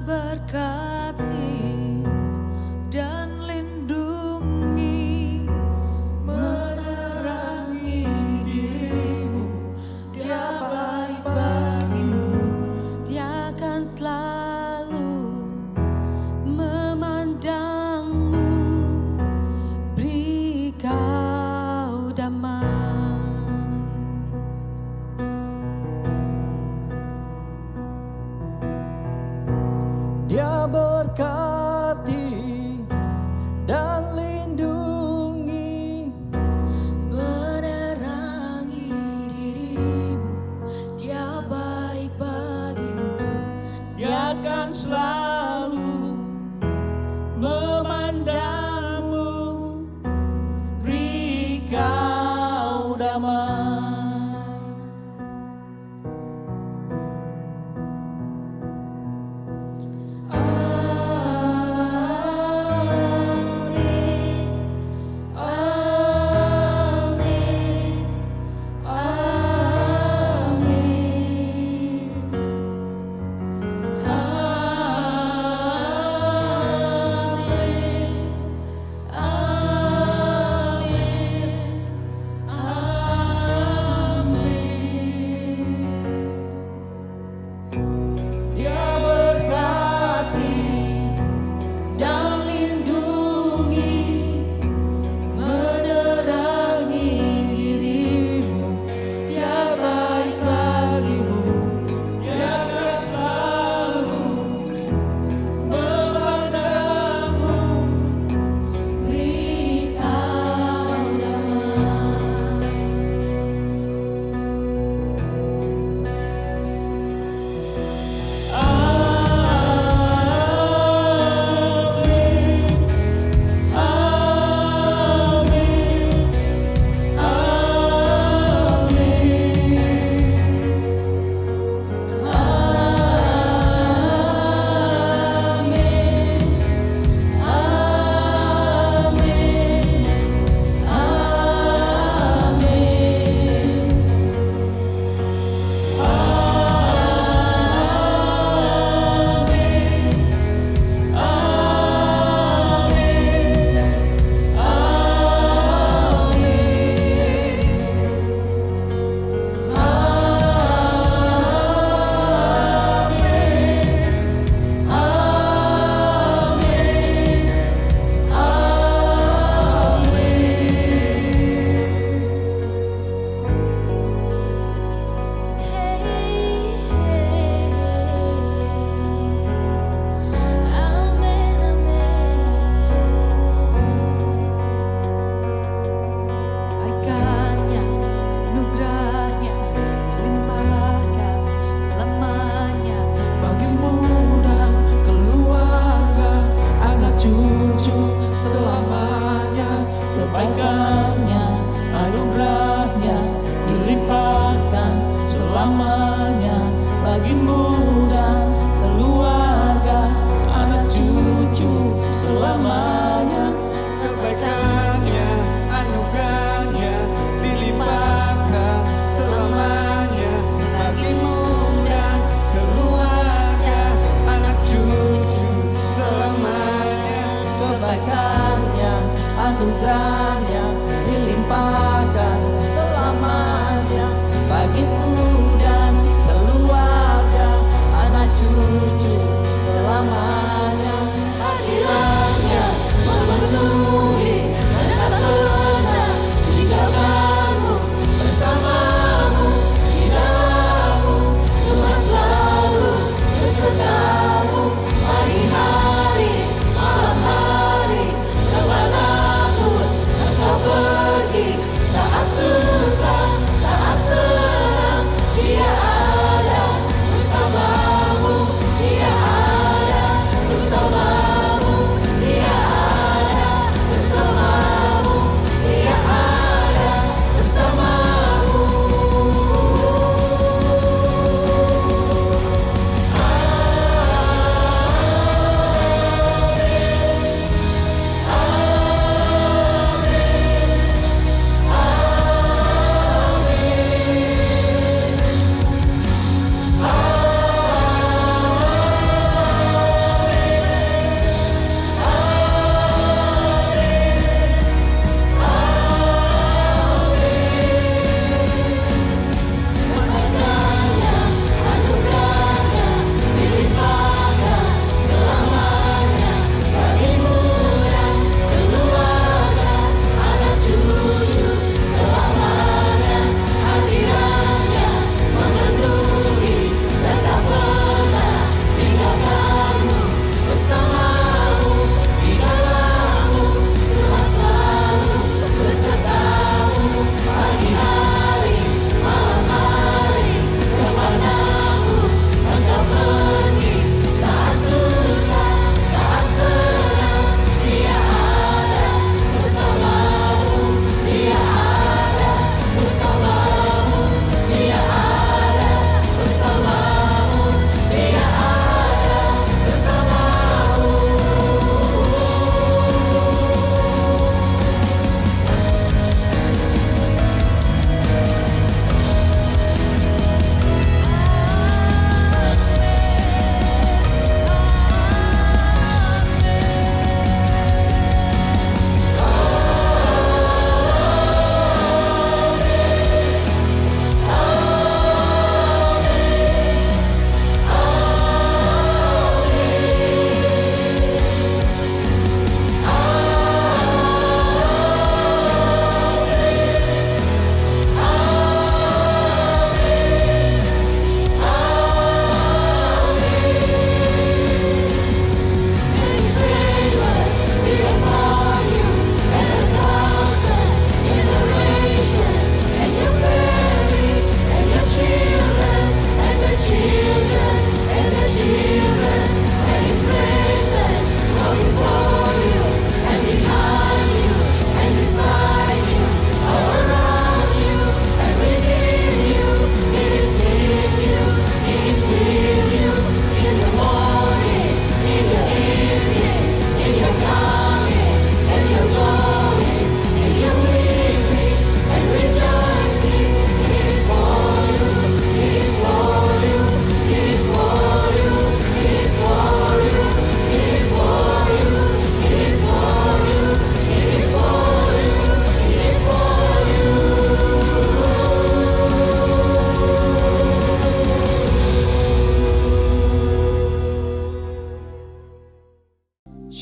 berkati dan lindungi, menerangi dirimu, Dia baik bagimu. Dia akan selalu memandangmu, beri kau damai. Dia berkati dan lindungi, menerangi dirimu, Dia baik bagimu. Dia akan selalu memandangmu, beri kau damai. Kebaikannya, anugerahnya dilimpahkan selamanya bagimu dan keluarga, anak cucu selamanya. Kebaikannya, anugerahnya dilimpahkan selamanya bagimu dan keluarga, anak cucu selamanya. Kebaikannya, anugerahnya dilimpahkan selamanya bagimu dan keluarga, anak cucu selamanya. Hadirannya memenuhi dan tak pernah tinggalkanmu, bersamamu di dalammu, Tuhan selalu besertamu pagi hari, malam hari, kemanapun engkau pergi, saat susah, saat senang,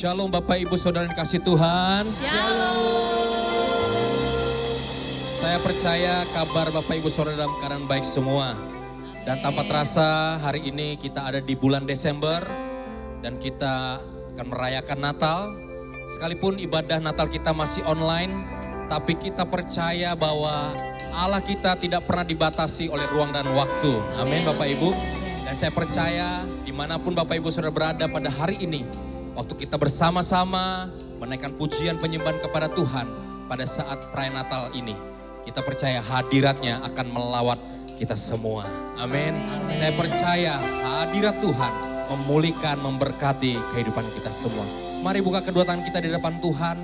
Shalom Bapak Ibu Saudara yang kasih Tuhan. Saya percaya kabar Bapak Ibu Saudara dalam keadaan baik semua. Dan tanpa terasa hari ini kita ada di bulan Desember. Dan kita akan merayakan Natal. Sekalipun ibadah Natal kita masih online. Tapi kita percaya bahwa Allah kita tidak pernah dibatasi oleh ruang dan waktu. Amin Bapak Ibu. Dan saya percaya dimanapun Bapak Ibu Saudara berada pada hari ini. Waktu kita bersama-sama menaikkan pujian penyembahan kepada Tuhan pada saat perayaan Natal ini. Kita percaya hadiratnya akan melawat kita semua. Amin. Saya percaya hadirat Tuhan memulihkan, memberkati kehidupan kita semua. Mari buka kedua tangan kita di depan Tuhan.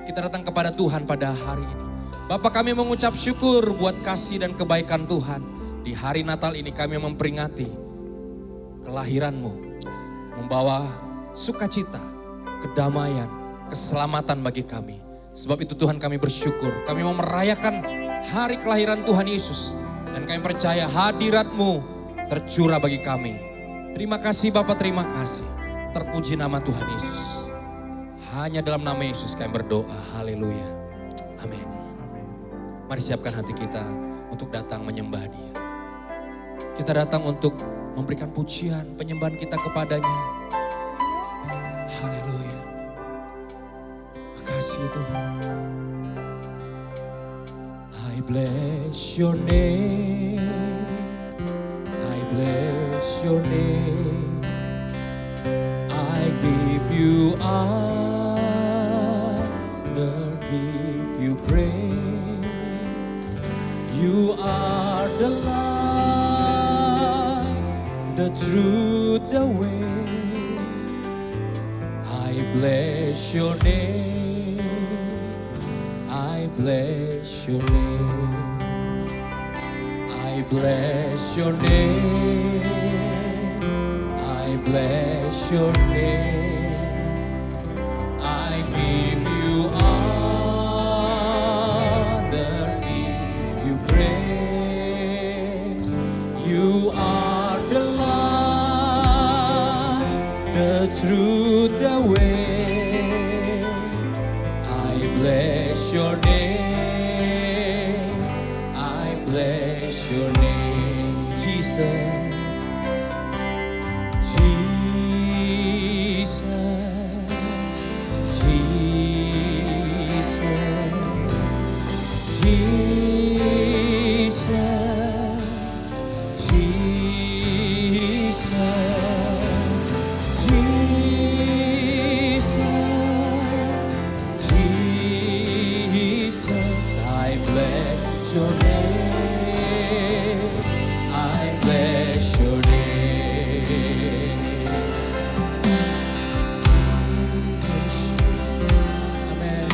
Kita datang kepada Tuhan pada hari ini. Bapa, kami mengucap syukur buat kasih dan kebaikan Tuhan. Di hari Natal ini kami memperingati kelahiran-Mu. Membawa sukacita, kedamaian, keselamatan bagi kami. Sebab itu Tuhan kami bersyukur. Kami mau merayakan hari kelahiran Tuhan Yesus. Dan kami percaya hadirat-Mu tercurah bagi kami. Terima kasih Bapak, terima kasih. Terpuji nama Tuhan Yesus. Hanya dalam nama Yesus kami berdoa. Haleluya. Amin. Mari siapkan hati kita untuk datang menyembah Dia. Kita datang untuk memberikan pujian, penyembahan kita kepadanya. Haleluya. Makasih Tuhan. I bless your name. I bless your name. I give you honor, give you praise. You are the light, the truth, the way. I bless your name. I bless your name. I bless your name. I bless your name. I give you honor, give you praise. You are the light, the truth, the way. I bless your name. I bless your name, Jesus. Jesus. Jesus. Jesus. Jesus. Jesus, I bless your name. I bless your name. Amen.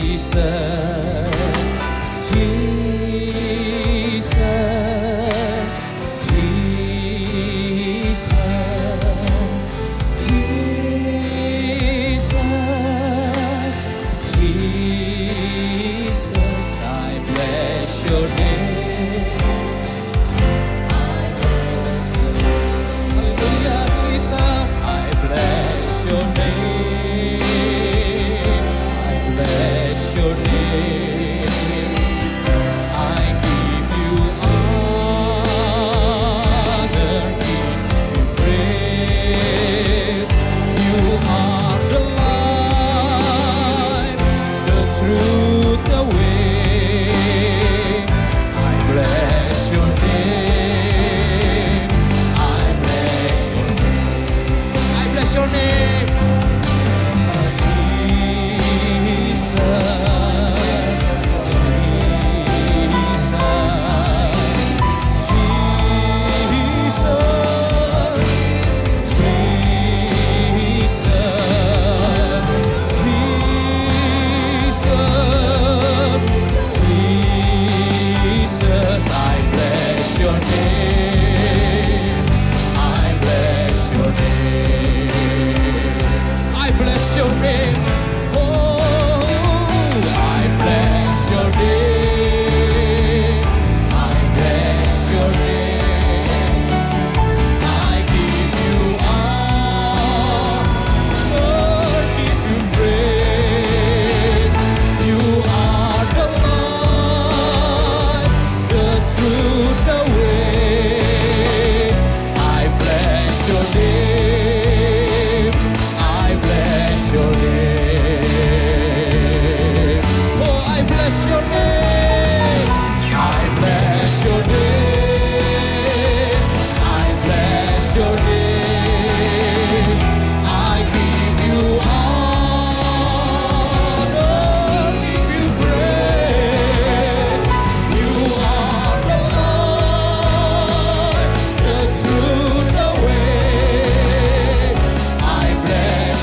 Jesus, Jesus, Jesus, Jesus, I bless your name. Hallelujah, Jesus, I bless your name. I bless your name. I give you honor, give you praise. You are the light, the truth, the way. I bless your name. I bless your name. I bless your name. Jesus, Jesus, Jesus.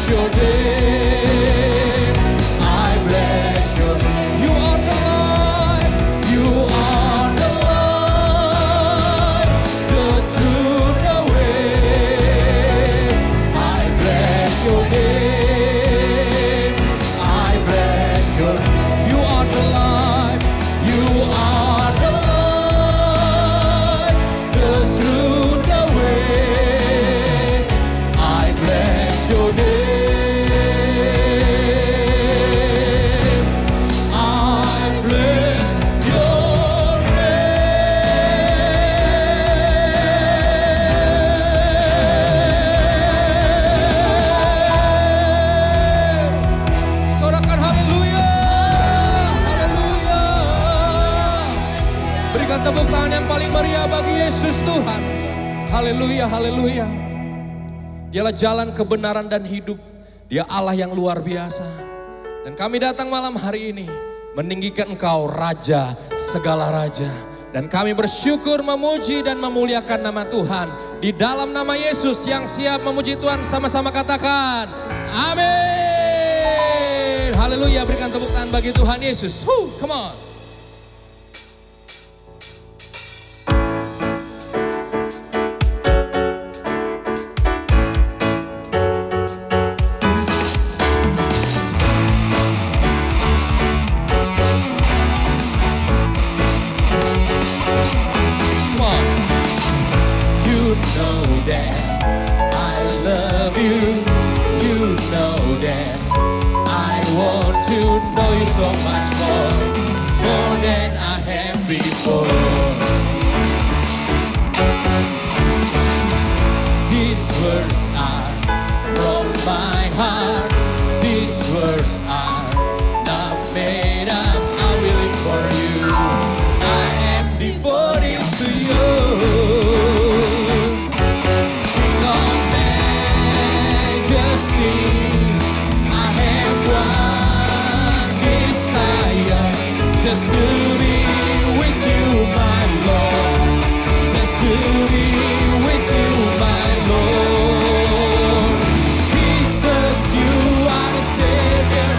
bless your name. I bless your name. You are the light. You are the light. The truth, the way. I bless your name. I bless your name. You are the light. You are the light. The truth, the way. I bless your name. Tepuk tangan yang paling meriah bagi Yesus Tuhan. Haleluya, haleluya. Dialah jalan kebenaran dan hidup. Dia Allah yang luar biasa. Dan kami datang malam hari ini meninggikan Engkau Raja segala raja. Dan kami bersyukur memuji dan memuliakan nama Tuhan. Di dalam nama Yesus yang siap memuji Tuhan, sama-sama katakan amin. Haleluya, berikan tepuk tangan bagi Tuhan Yesus. Come on. So much more than I have before. These words are from my heart. These words are not made up. I will live for you. I am devoted to you. King of majesty, I have one. Just to be with you, my Lord. Just to be with you, my Lord. Jesus, you are the Savior.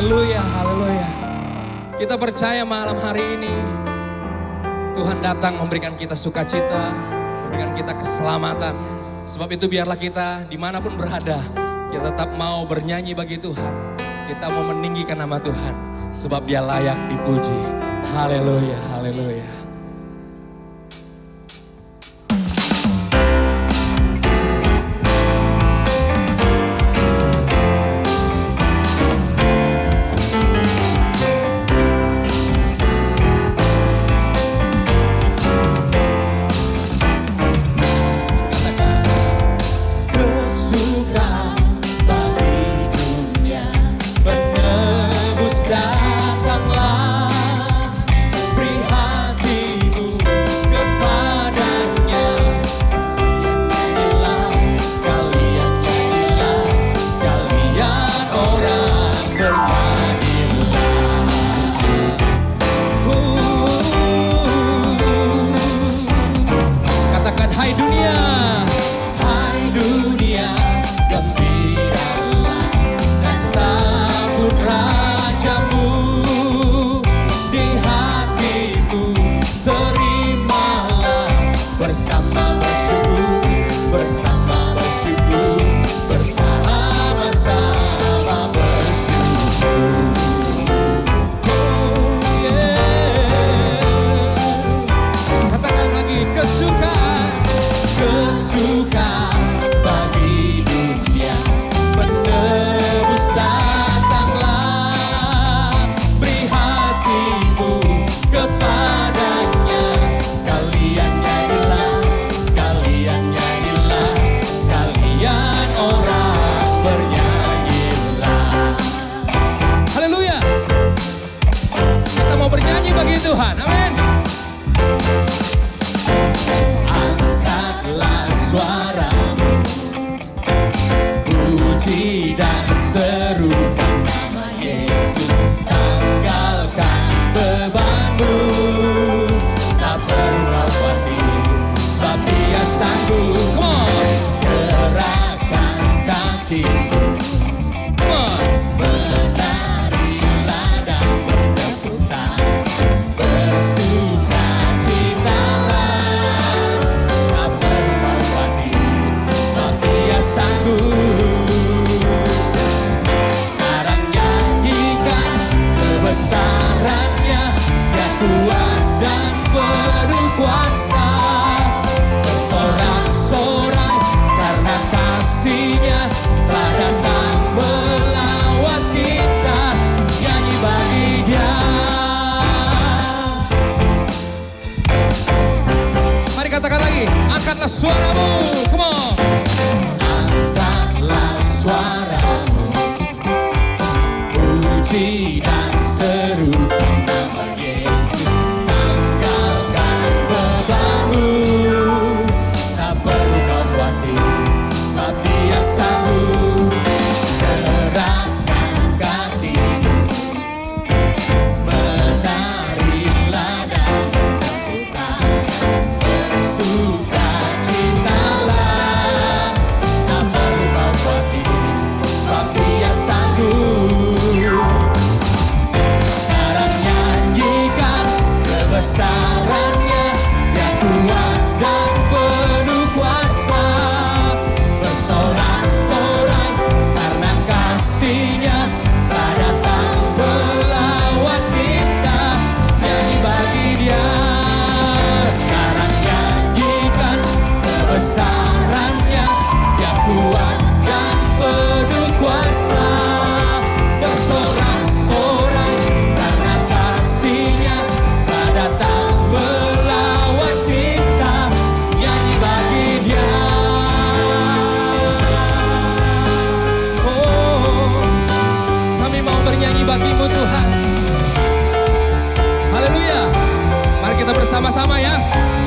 Haleluya, haleluya. Kita percaya malam hari ini Tuhan datang memberikan kita sukacita, memberikan kita keselamatan. Sebab itu biarlah kita dimanapun berada, kita tetap mau bernyanyi bagi Tuhan. Kita mau meninggikan nama Tuhan, sebab Dia layak dipuji. Haleluya, haleluya. Tuhan, amin. Angkatlah suaramu, puji dan serukan nama Yesus. Tanggalkan bebanmu, tak perlu khawatir, sebab Dia sanggup. Come on, gerakan kakimu, come on. Sekarang nyanyikan kebesarannya, Dia kuat dan penuh kuasa. Bersorak-sorai karena kasih-Nya telah datang melawat kita. Nyanyi bagi Dia. Mari katakan lagi, angkatlah suaramu, come on. Suaramu, puji dan serukan nama Yesus. Tanggalkan bebanmu, tak perlu kau khawatir, sebab Dia sanggup. Gerakkan kakimu, menarilah dan bertepukan, bersukacitalah, tak perlu kau khawatir, Dia sanggup. Sekarang nyanyikan kebesarannya, Dia kuat dan penuh kuasa. Bersorak-sorai karena kasih-Nya telah datang melawat kita. Nyanyi bagi Dia. Sekarang nyanyikan kebesarannya, Dia kuat dan penuh kuasa. Bersorak-sorai karena kasih-Nya telah datang melawat kita. Nyanyi bagi Dia. Oh, kami mau bernyanyi bagi-Mu Tuhan. Haleluya. Mari kita bersama-sama ya,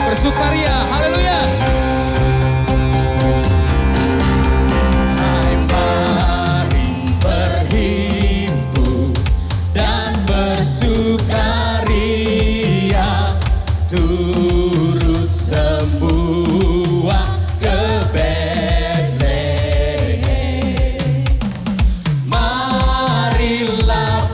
bersukaria. Haleluya. Sukaria turut semua ke Betlehem. Marilah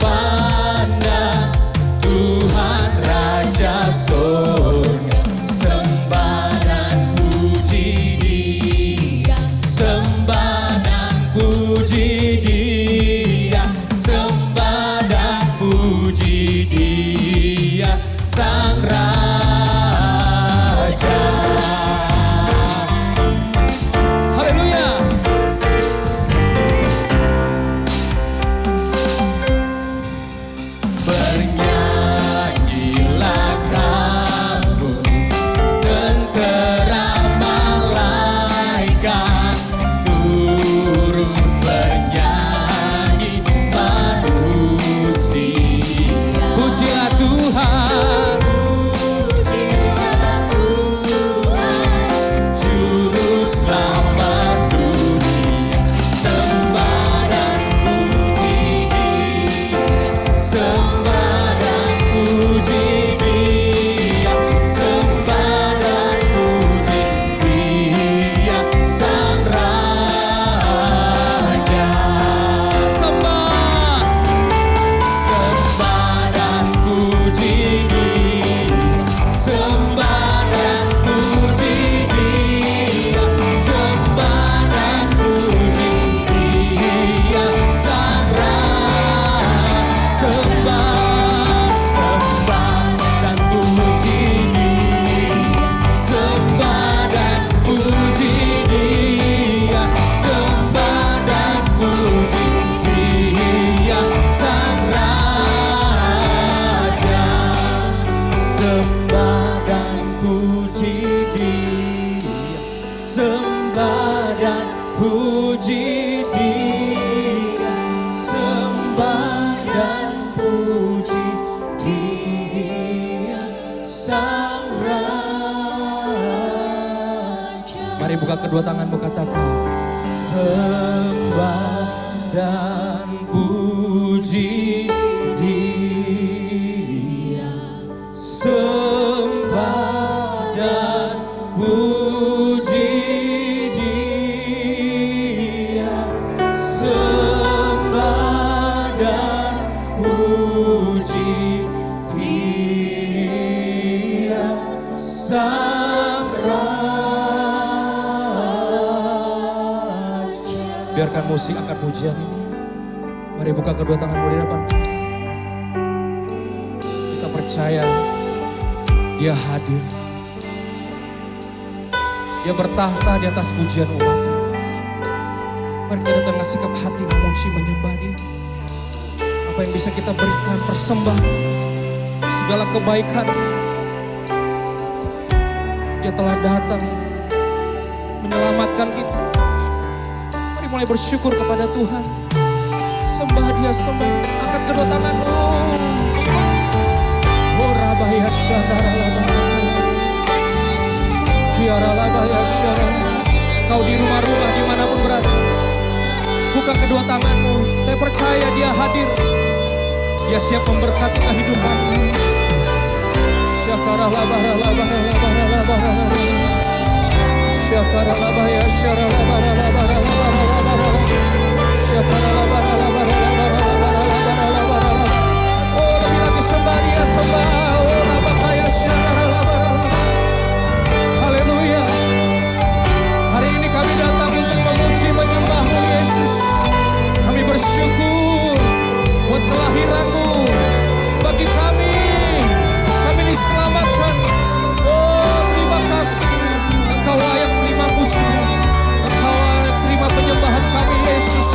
sembah dan puji Dia, sembah dan puji Dia, Sang Raja. Mari buka kedua tanganmu, katakan Sembah dan puji Dia, sembah dan puji Dia, sembah dan puji Dia, Sang Raja. biarkan musik angkat pujian ini. Mari buka kedua tanganmu di depan. Kita percaya Dia hadir. Dia bertahta di atas pujian umatnya. Mari kita dengan sikap hati memuji menyembah Dia. Apa yang bisa kita berikan, persembahkan segala kebaikan. Dia telah datang menyelamatkan kita. Mari mulai bersyukur kepada Tuhan. Sembah Dia, sembah. Angkat kedua tanganmu. Oh Rabaya Syadara Labaya. Kiara Labaya Syadara. Kau di rumah-rumah dimanapun berada, buka kedua tanganmu. Saya percaya Dia hadir. Dia siap memberkati kehidupanmu. Syakara Labara Labara Labara Labara. Syakara Labaya Syara Labara Labara Labara Labara. Syakara Labara Labara Labara Labara Labara Labara. Oh lebih lagi sembah Dia, sembah. Oh Rabakaya Syakara Labara. Haleluya. Hari ini kami datang untuk memuji menyembah-Mu Yesus. Kami bersyukur buat kelahiran-Mu bagi kami. Kami diselamatkan. Oh terima kasih. Engkau layak terima pujian. Engkau layak terima penyembahan kami Yesus.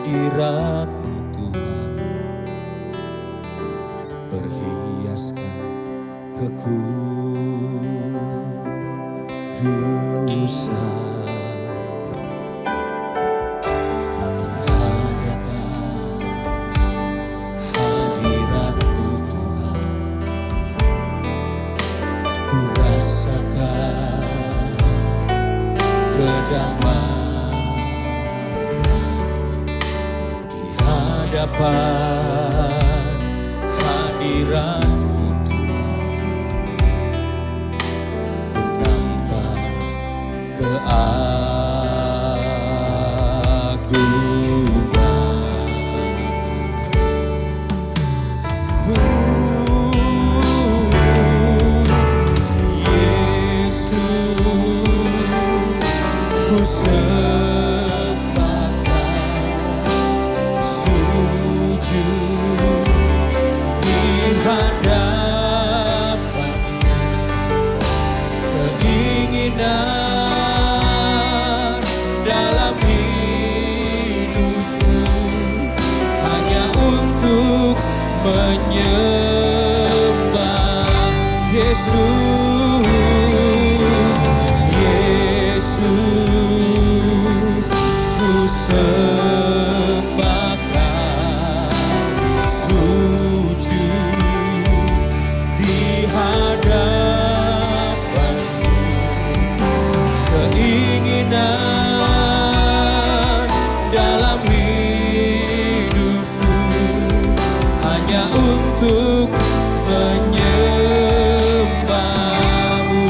hadirat-Mu Tuhan, berhiaskan kekudusan. ku rasakan kedamaian di hadapan hadirat-Mu Tuhan. Ku nampak dalam hidupku hanya untuk menyembah Yesus. Yesus, ku sembahkan, sujud di hadapan-Mu. Keinginan dalam hidupku hanya untuk menyembah-Mu.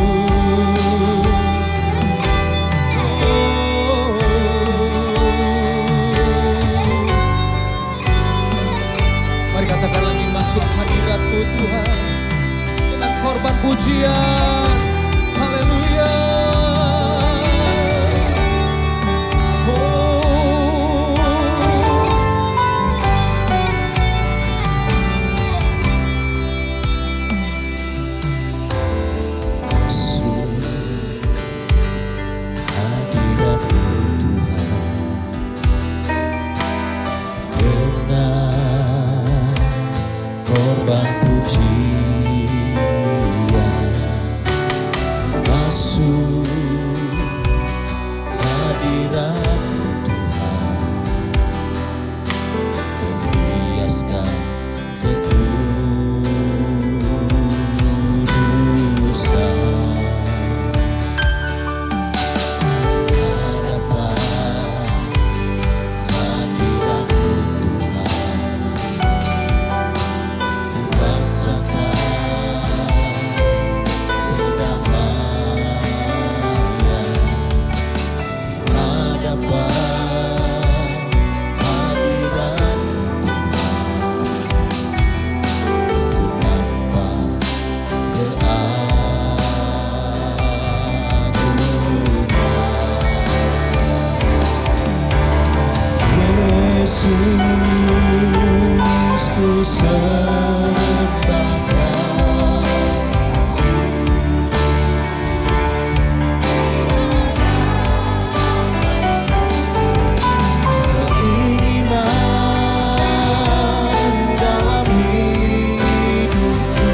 Mari katakan lagi, masuk hadirat-Mu Tuhan dengan korban pujian. Haleluya. Korban pujian masuk hadirat-Mu Tuhan, menghiaskan kekudusan. Yesus, ku sembahkan, keinginan dalam hidupku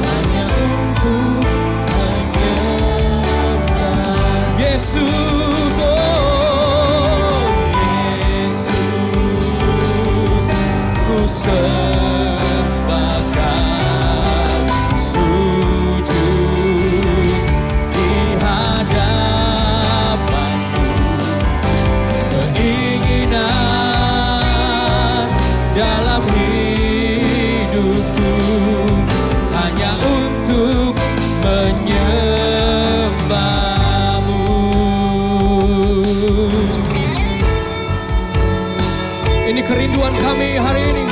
hanya untuk menyembah Yesus. Sembahkan, sujud di hadapan-Mu. Keinginan dalam hidupku hanya untuk menyembah-Mu. Ini kerinduan kami hari ini.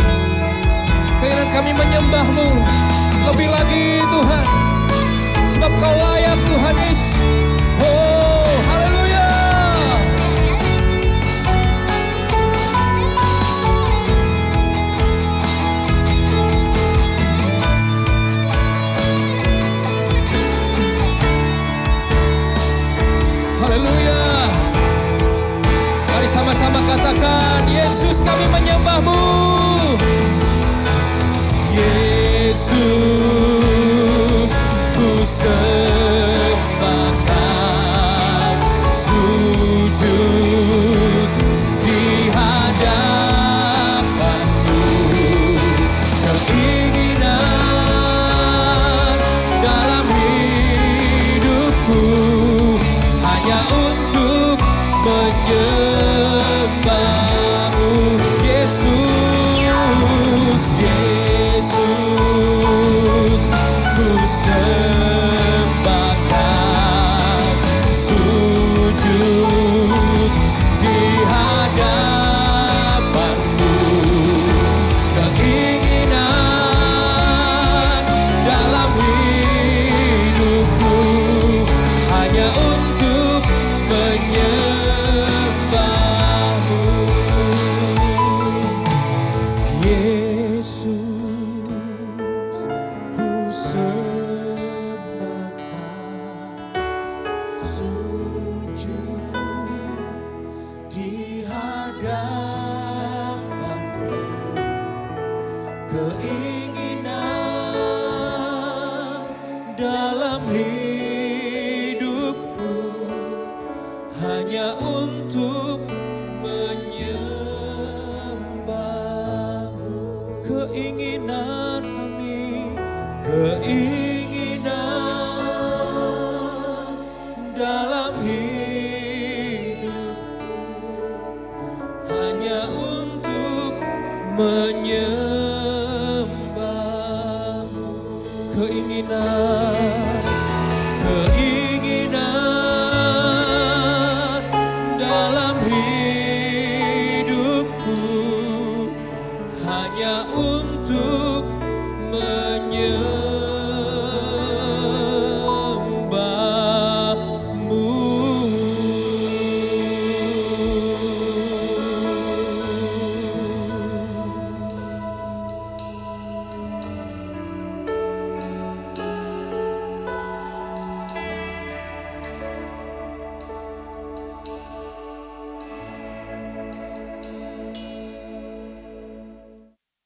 Keinginan kami menyembah-Mu lebih lagi Tuhan, sebab Kau layak Tuhan Yesus. Oh, haleluya. Haleluya. Mari sama-sama katakan, Yesus kami menyembah-Mu. Yesus, ku sembahkan, sujud di hadapan-Mu. Keinginan dalam dalam hidupku hanya untuk menyembahmu. Keinginan kami, keinginan dalam hidupku hanya untuk menyembahmu. Keinginan, keinginan dalam hidupku hanya untuk menyembahmu.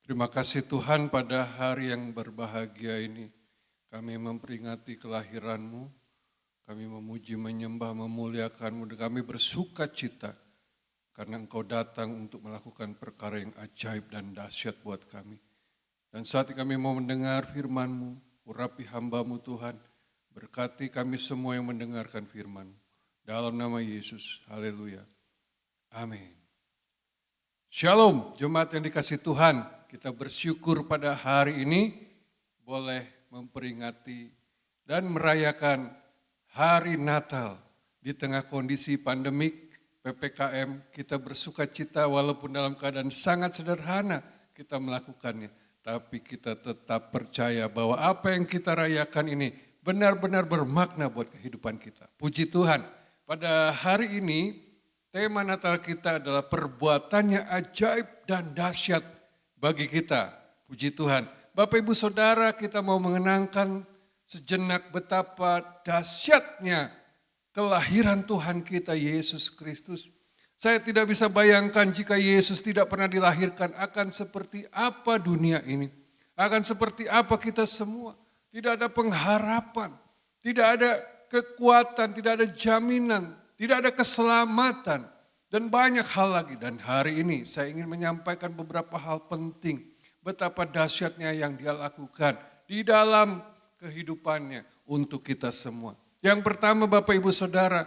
Terima kasih Tuhan, pada hari yang berbahagia ini kami memperingati kelahiran-Mu, kami memuji, menyembah, memuliakan-Mu, dan kami bersuka cita karena Engkau datang untuk melakukan perkara yang ajaib dan dahsyat buat kami. Dan saat ini kami mau mendengar firman-Mu, urapi hamba-Mu Tuhan, berkati kami semua yang mendengarkan firman-Mu. Dalam nama Yesus, haleluya, amin. Shalom, jemaat yang dikasih Tuhan. Kita bersyukur pada hari ini boleh memperingati dan merayakan hari Natal di tengah kondisi pandemik PPKM. Kita bersuka cita walaupun dalam keadaan sangat sederhana kita melakukannya. Tapi kita tetap percaya bahwa apa yang kita rayakan ini benar-benar bermakna buat kehidupan kita. Puji Tuhan, pada hari ini tema Natal kita adalah perbuatannya ajaib dan dahsyat bagi kita. Puji Tuhan. Bapak Ibu Saudara, kita mau mengenangkan sejenak betapa dahsyatnya kelahiran Tuhan kita Yesus Kristus. Saya tidak bisa bayangkan jika Yesus tidak pernah dilahirkan akan seperti apa dunia ini. Akan seperti apa kita semua. Tidak ada pengharapan, tidak ada kekuatan, tidak ada jaminan, tidak ada keselamatan. Dan banyak hal lagi, dan hari ini saya ingin menyampaikan beberapa hal penting. Betapa dahsyatnya yang Dia lakukan di dalam kehidupannya untuk kita semua. Yang pertama Bapak Ibu Saudara,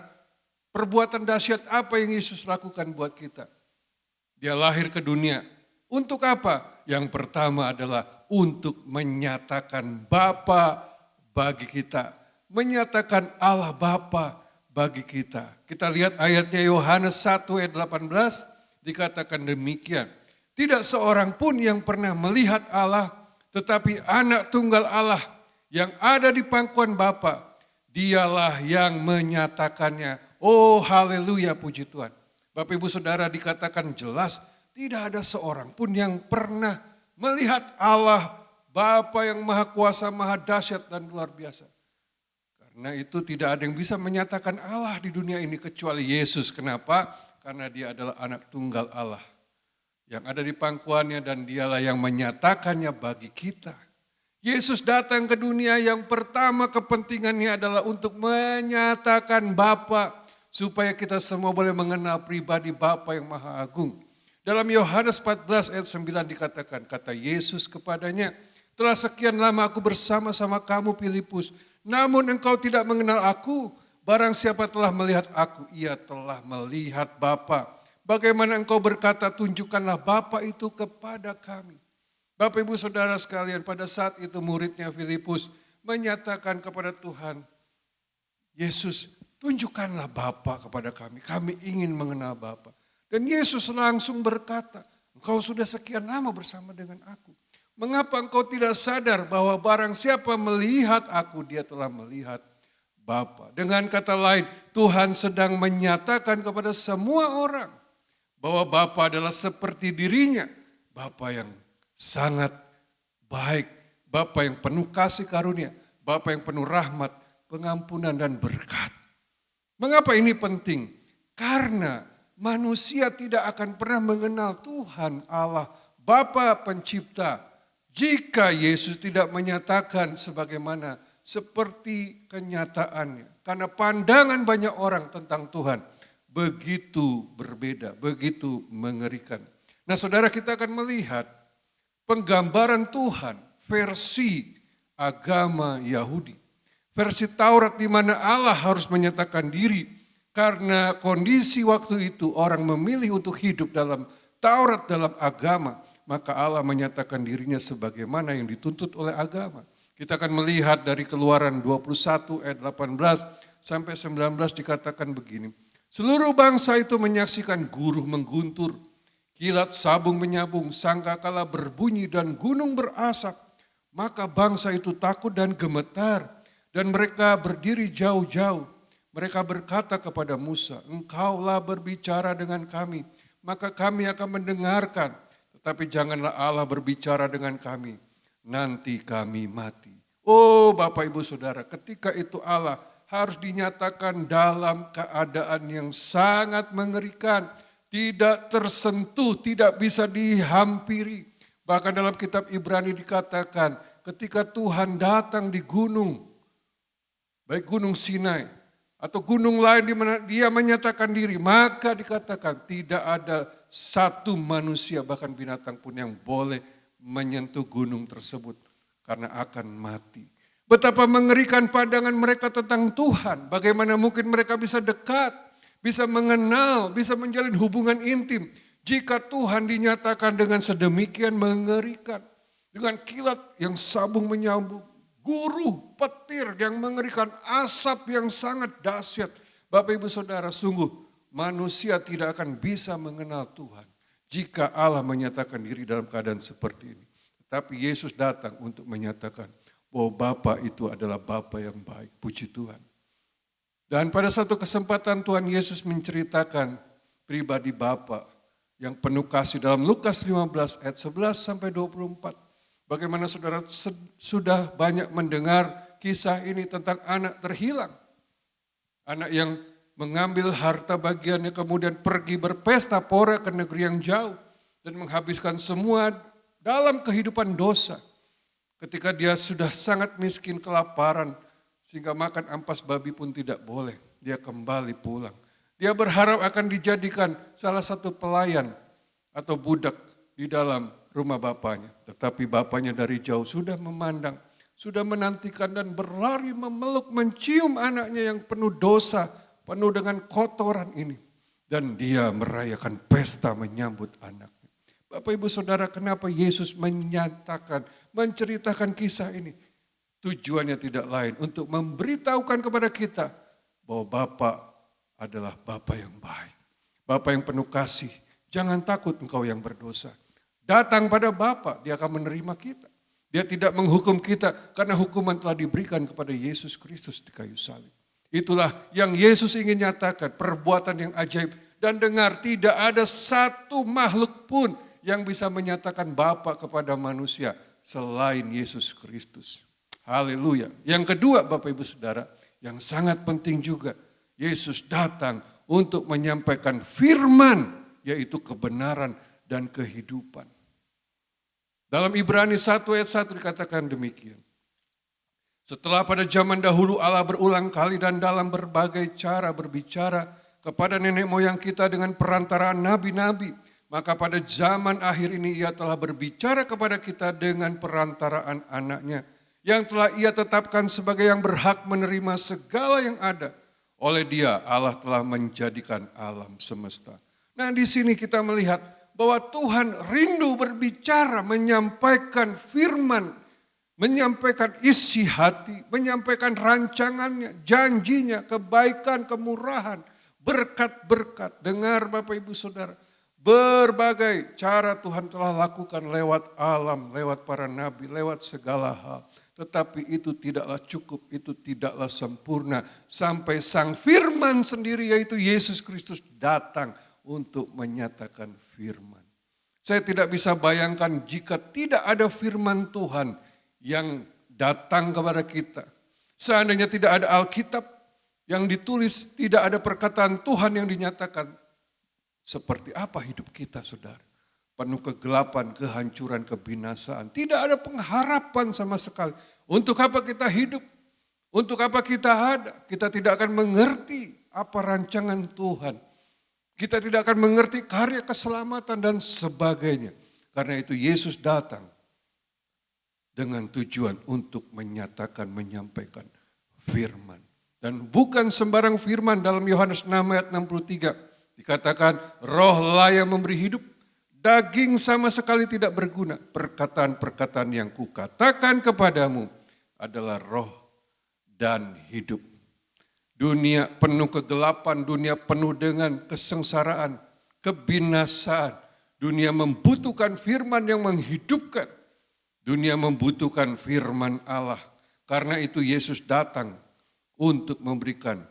perbuatan dahsyat apa yang Yesus lakukan buat kita? Dia lahir ke dunia. Untuk apa? Yang pertama adalah untuk menyatakan Bapa bagi kita. Menyatakan Allah Bapa bagi kita. Kita lihat ayatnya Yohanes 1 ayat 18 dikatakan demikian. Tidak seorang pun yang pernah melihat Allah, tetapi anak tunggal Allah yang ada di pangkuan Bapa, dialah yang menyatakannya. Oh haleluya, puji Tuhan. Bapak Ibu Saudara, dikatakan jelas tidak ada seorang pun yang pernah melihat Allah Bapa yang maha kuasa, maha dahsyat dan luar biasa. Karena itu tidak ada yang bisa menyatakan Allah di dunia ini kecuali Yesus. Kenapa? Karena Dia adalah anak tunggal Allah yang ada di pangkuannya dan Dialah yang menyatakannya bagi kita. Yesus datang ke dunia, yang pertama kepentingannya adalah untuk menyatakan Bapa supaya kita semua boleh mengenal pribadi Bapa yang Maha Agung. Dalam Yohanes 14 ayat 9 dikatakan, kata Yesus kepadanya, telah sekian lama aku bersama-sama kamu Filipus, namun engkau tidak mengenal aku. Barang siapa telah melihat aku, ia telah melihat Bapa. Bagaimana engkau berkata, tunjukkanlah Bapa itu kepada kami. Bapak Ibu Saudara sekalian, pada saat itu muridnya Filipus menyatakan kepada Tuhan, Yesus, tunjukkanlah Bapa kepada kami. Kami ingin mengenal Bapa. Dan Yesus langsung berkata, engkau sudah sekian lama bersama dengan aku. Mengapa engkau tidak sadar bahwa barang siapa melihat aku, dia telah melihat Bapa. Dengan kata lain, Tuhan sedang menyatakan kepada semua orang bahwa Bapa adalah seperti dirinya. Bapa yang sangat baik, Bapa yang penuh kasih karunia, Bapa yang penuh rahmat, pengampunan dan berkat. Mengapa ini penting? Karena manusia tidak akan pernah mengenal Tuhan Allah, Bapa pencipta, jika Yesus tidak menyatakan sebagaimana seperti kenyataannya. Karena pandangan banyak orang tentang Tuhan begitu berbeda, begitu mengerikan. Nah saudara, kita akan melihat penggambaran Tuhan versi agama Yahudi. Versi Taurat di mana Allah harus menyatakan diri karena kondisi waktu itu orang memilih untuk hidup dalam Taurat, dalam agama. Maka Allah menyatakan dirinya sebagaimana yang dituntut oleh agama. Kita akan melihat dari Keluaran 21 ayat 18 sampai 19 dikatakan begini. Seluruh bangsa itu menyaksikan guruh mengguntur, kilat sabung menyabung, sangkakala berbunyi dan gunung berasap. Maka bangsa itu takut dan gemetar dan mereka berdiri jauh-jauh. Mereka berkata kepada Musa, engkaulah berbicara dengan kami, maka kami akan mendengarkan. Tetapi janganlah Allah berbicara dengan kami, nanti kami mati. Oh Bapak Ibu Saudara, ketika itu Allah harus dinyatakan dalam keadaan yang sangat mengerikan. Tidak tersentuh, tidak bisa dihampiri. Bahkan dalam kitab Ibrani dikatakan ketika Tuhan datang di gunung, baik gunung Sinai atau gunung lain di mana dia menyatakan diri, maka dikatakan tidak ada satu manusia bahkan binatang pun yang boleh menyentuh gunung tersebut karena akan mati. Betapa mengerikan pandangan mereka tentang Tuhan, bagaimana mungkin mereka bisa dekat, bisa mengenal, bisa menjalin hubungan intim jika Tuhan dinyatakan dengan sedemikian mengerikan. Dengan kilat yang sabung menyambung, guruh, petir yang mengerikan, asap yang sangat dahsyat. Bapak Ibu Saudara, sungguh manusia tidak akan bisa mengenal Tuhan jika Allah menyatakan diri dalam keadaan seperti ini. Tetapi Yesus datang untuk menyatakan bahwa Bapa itu adalah Bapa yang baik. Puji Tuhan. Dan pada satu kesempatan Tuhan Yesus menceritakan pribadi Bapa yang penuh kasih dalam Lukas 15 ayat 11 sampai 24. Bagaimana saudara sudah banyak mendengar kisah ini tentang anak terhilang. Anak yang mengambil harta bagiannya kemudian pergi berpesta pora ke negeri yang jauh. Dan menghabiskan semua dalam kehidupan dosa. Ketika dia sudah sangat miskin, kelaparan, sehingga makan ampas babi pun tidak boleh. Dia kembali pulang. Dia berharap akan dijadikan salah satu pelayan atau budak di dalam rumah bapaknya. Tetapi bapaknya dari jauh sudah memandang, sudah menantikan dan berlari memeluk, mencium anaknya yang penuh dosa, penuh dengan kotoran ini. Dan dia merayakan pesta menyambut anaknya. Bapak Ibu Saudara, kenapa Yesus menyatakan, menceritakan kisah ini? Tujuannya tidak lain untuk memberitahukan kepada kita bahwa Bapa adalah Bapa yang baik. Bapa yang penuh kasih. Jangan takut engkau yang berdosa. Datang pada Bapa, dia akan menerima kita. Dia tidak menghukum kita karena hukuman telah diberikan kepada Yesus Kristus di kayu salib. Itulah yang Yesus ingin nyatakan, perbuatan yang ajaib. Dan dengar, tidak ada satu makhluk pun yang bisa menyatakan Bapa kepada manusia selain Yesus Kristus. Haleluya. Yang kedua Bapak Ibu Saudara, yang sangat penting juga, Yesus datang untuk menyampaikan firman, yaitu kebenaran dan kehidupan. Dalam Ibrani 1 ayat 1 dikatakan demikian. Setelah pada zaman dahulu Allah berulang kali dan dalam berbagai cara berbicara kepada nenek moyang kita dengan perantaraan nabi-nabi, maka pada zaman akhir ini ia telah berbicara kepada kita dengan perantaraan anaknya, yang telah ia tetapkan sebagai yang berhak menerima segala yang ada. Oleh dia Allah telah menjadikan alam semesta. Nah di sini kita melihat bahwa Tuhan rindu berbicara, menyampaikan firman, menyampaikan isi hati, menyampaikan rancangannya, janjinya, kebaikan, kemurahan, berkat-berkat. Dengar Bapak Ibu Saudara, berbagai cara Tuhan telah lakukan lewat alam, lewat para nabi, lewat segala hal. Tetapi itu tidaklah cukup, itu tidaklah sempurna. Sampai sang firman sendiri yaitu Yesus Kristus datang untuk menyatakan firman. Saya tidak bisa bayangkan jika tidak ada firman Tuhan yang datang kepada kita. Seandainya tidak ada Alkitab yang ditulis, tidak ada perkataan Tuhan yang dinyatakan. Seperti apa hidup kita saudara? Penuh kegelapan, kehancuran, kebinasaan. Tidak ada pengharapan sama sekali. Untuk apa kita hidup? Untuk apa kita ada? Kita tidak akan mengerti apa rancangan Tuhan. Kita tidak akan mengerti karya keselamatan dan sebagainya. Karena itu Yesus datang dengan tujuan untuk menyatakan, menyampaikan firman. Dan bukan sembarang firman. Dalam Yohanes 6 ayat 63 dikatakan, roh lah yang memberi hidup, daging sama sekali tidak berguna. Perkataan-perkataan yang kukatakan kepadamu adalah roh dan hidup. Dunia penuh kegelapan, dunia penuh dengan kesengsaraan, kebinasaan. Dunia membutuhkan firman yang menghidupkan. Dunia membutuhkan firman Allah. Karena itu Yesus datang untuk memberikan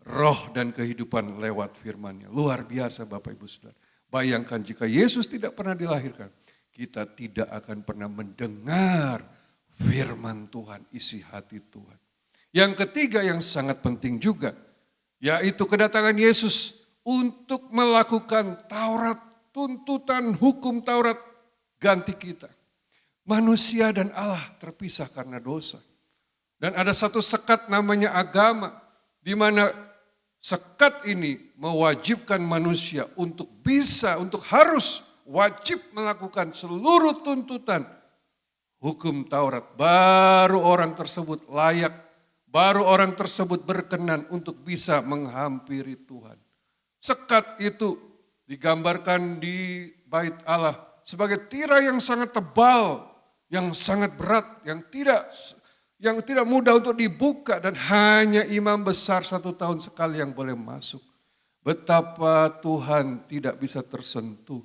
roh dan kehidupan lewat firman-Nya. Luar biasa Bapak Ibu Saudara. Bayangkan jika Yesus tidak pernah dilahirkan, kita tidak akan pernah mendengar firman Tuhan, isi hati Tuhan. Yang ketiga yang sangat penting juga, yaitu kedatangan Yesus untuk melakukan Taurat, tuntutan hukum Taurat ganti kita. Manusia dan Allah terpisah karena dosa. Dan ada satu sekat namanya agama, di mana sekat ini mewajibkan manusia untuk harus wajib melakukan seluruh tuntutan hukum Taurat. Baru orang tersebut layak, baru orang tersebut berkenan untuk bisa menghampiri Tuhan. Sekat itu digambarkan di bait Allah sebagai tirai yang sangat tebal, yang sangat berat, yang tidak mudah untuk dibuka dan hanya imam besar 1 tahun sekali yang boleh masuk. Betapa Tuhan tidak bisa tersentuh,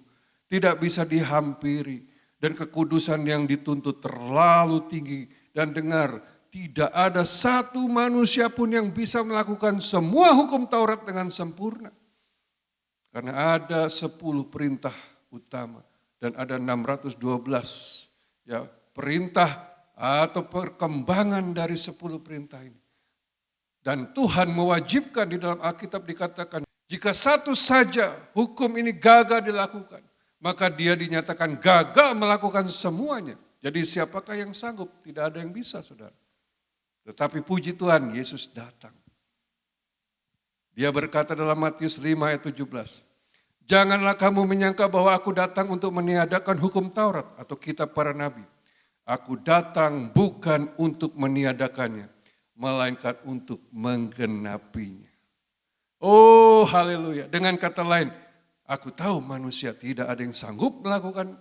tidak bisa dihampiri, dan kekudusan yang dituntut terlalu tinggi. Dan dengar, tidak ada satu manusia pun yang bisa melakukan semua hukum Taurat dengan sempurna. Karena ada 10 perintah utama dan ada 612 ya perintah atau perkembangan dari 10 perintah ini. Dan Tuhan mewajibkan, di dalam Alkitab dikatakan, jika satu saja hukum ini gagal dilakukan, maka dia dinyatakan gagal melakukan semuanya. Jadi siapakah yang sanggup? Tidak ada yang bisa, saudara. Tetapi puji Tuhan, Yesus datang. Dia berkata dalam Matius 5 ayat 17, janganlah kamu menyangka bahwa aku datang untuk meniadakan hukum Taurat atau kitab para nabi. Aku datang bukan untuk meniadakannya, melainkan untuk menggenapinya. Oh haleluya. Dengan kata lain, aku tahu manusia tidak ada yang sanggup melakukan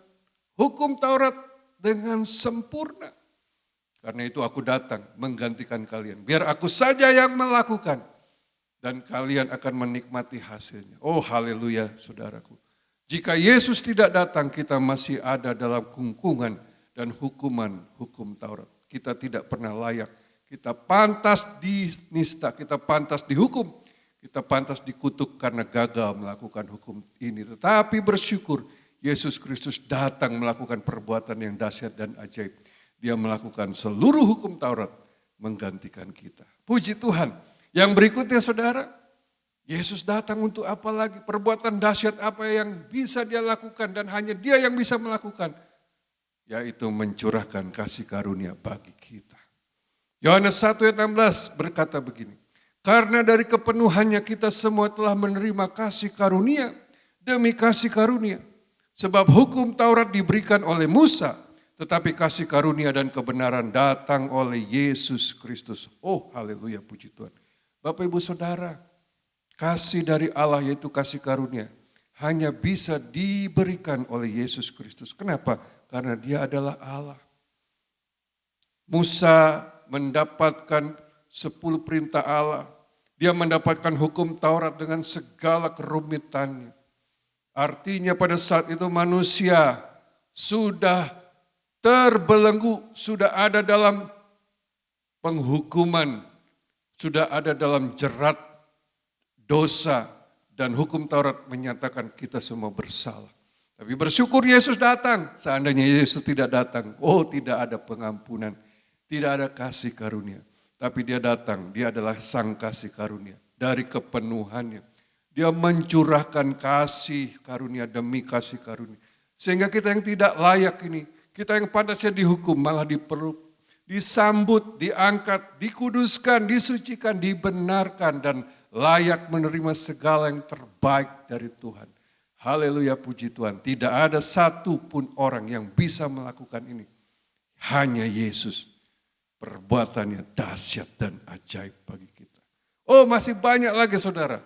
hukum Taurat dengan sempurna. Karena itu aku datang menggantikan kalian. Biar aku saja yang melakukan dan kalian akan menikmati hasilnya. Oh haleluya saudaraku. Jika Yesus tidak datang, kita masih ada dalam kungkungan dan hukuman hukum Taurat. Kita tidak pernah layak. Kita pantas dinista, kita pantas dihukum. Kita pantas dikutuk karena gagal melakukan hukum ini. Tetapi bersyukur Yesus Kristus datang melakukan perbuatan yang dahsyat dan ajaib. Dia melakukan seluruh hukum Taurat menggantikan kita. Puji Tuhan. Yang berikutnya saudara, Yesus datang untuk apa lagi? Perbuatan dahsyat apa yang bisa dia lakukan dan hanya dia yang bisa melakukan. Yaitu mencurahkan kasih karunia bagi kita. Yohanes 1 ayat 16 berkata begini. Karena dari kepenuhannya kita semua telah menerima kasih karunia demi kasih karunia. Sebab hukum Taurat diberikan oleh Musa, tetapi kasih karunia dan kebenaran datang oleh Yesus Kristus. Oh haleluya, puji Tuhan. Bapak Ibu Saudara, kasih dari Allah yaitu kasih karunia hanya bisa diberikan oleh Yesus Kristus. Kenapa? Karena dia adalah Allah. Musa mendapatkan 10 perintah Allah. Dia mendapatkan hukum Taurat dengan segala kerumitannya. Artinya pada saat itu manusia sudah terbelenggu, sudah ada dalam penghukuman, sudah ada dalam jerat dosa, dan hukum Taurat menyatakan kita semua bersalah. Tapi bersyukur Yesus datang. Seandainya Yesus tidak datang, oh tidak ada pengampunan, tidak ada kasih karunia. Tapi dia datang, dia adalah sang kasih karunia. Dari kepenuhannya, dia mencurahkan kasih karunia demi kasih karunia. Sehingga kita yang tidak layak ini, kita yang pantasnya dihukum malah disambut, diangkat, dikuduskan, disucikan, dibenarkan, dan layak menerima segala yang terbaik dari Tuhan. Haleluya, puji Tuhan. Tidak ada satu pun orang yang bisa melakukan ini. Hanya Yesus. Perbuatannya dahsyat dan ajaib bagi kita. Oh, masih banyak lagi saudara.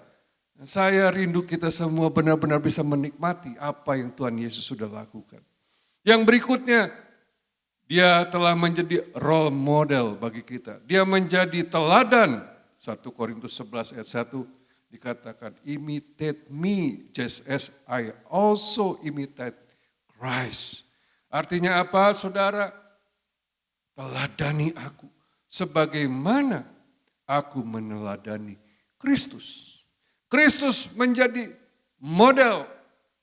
Saya rindu kita semua benar-benar bisa menikmati apa yang Tuhan Yesus sudah lakukan. Yang berikutnya, dia telah menjadi role model bagi kita. Dia menjadi teladan. 1 Korintus 11 ayat 1 dikatakan, imitate me just as I also imitate Christ. Artinya apa saudara? Teladani aku sebagaimana aku meneladani Kristus. Kristus menjadi model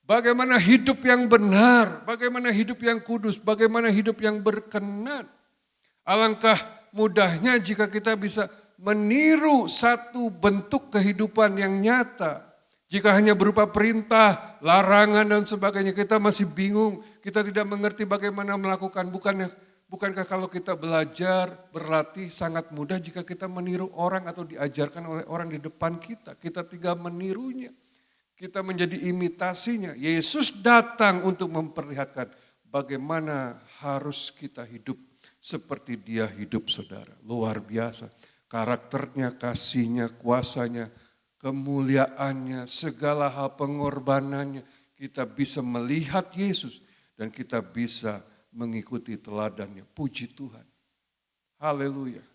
bagaimana hidup yang benar, bagaimana hidup yang kudus, bagaimana hidup yang berkenan. Alangkah mudahnya jika kita bisa meniru satu bentuk kehidupan yang nyata. Jika hanya berupa perintah, larangan dan sebagainya, kita masih bingung, kita tidak mengerti bagaimana melakukan. Bukankah kalau kita belajar, berlatih sangat mudah jika kita meniru orang atau diajarkan oleh orang di depan kita. Kita tinggal menirunya, kita menjadi imitasinya. Yesus datang untuk memperlihatkan bagaimana harus kita hidup seperti dia hidup saudara. Luar biasa, karakternya, kasihnya, kuasanya, kemuliaannya, segala hal pengorbanannya. Kita bisa melihat Yesus dan kita bisa mengikuti teladannya. Puji Tuhan. Haleluya.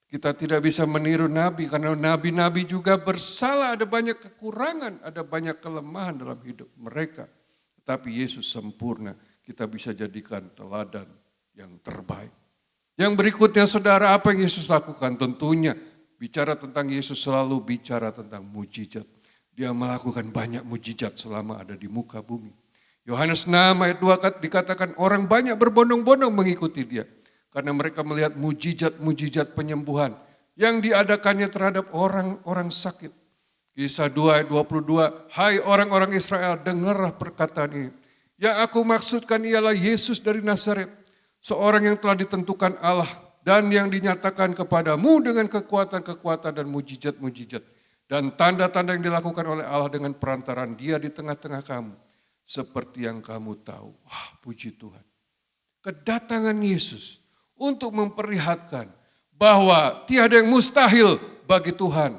Kita tidak bisa meniru nabi karena nabi-nabi juga bersalah. Ada banyak kekurangan, ada banyak kelemahan dalam hidup mereka. Tetapi Yesus sempurna. Kita bisa jadikan teladan yang terbaik. Yang berikutnya saudara, apa yang Yesus lakukan? Tentunya bicara tentang Yesus selalu bicara tentang mujizat. Dia melakukan banyak mujizat selama ada di muka bumi. Yohanes 6 ayat 2 dikatakan orang banyak berbondong-bondong mengikuti dia. Karena mereka melihat mujizat-mujizat penyembuhan yang diadakannya terhadap orang-orang sakit. Kisah 2 ayat 22, hai orang-orang Israel, dengarlah perkataan ini. Yang aku maksudkan ialah Yesus dari Nazaret, seorang yang telah ditentukan Allah dan yang dinyatakan kepadamu dengan kekuatan-kekuatan dan mujizat-mujizat. Dan tanda-tanda yang dilakukan oleh Allah dengan perantaraan dia di tengah-tengah kamu. Seperti yang kamu tahu. Wah, puji Tuhan. Kedatangan Yesus untuk memperlihatkan bahwa tiada yang mustahil bagi Tuhan.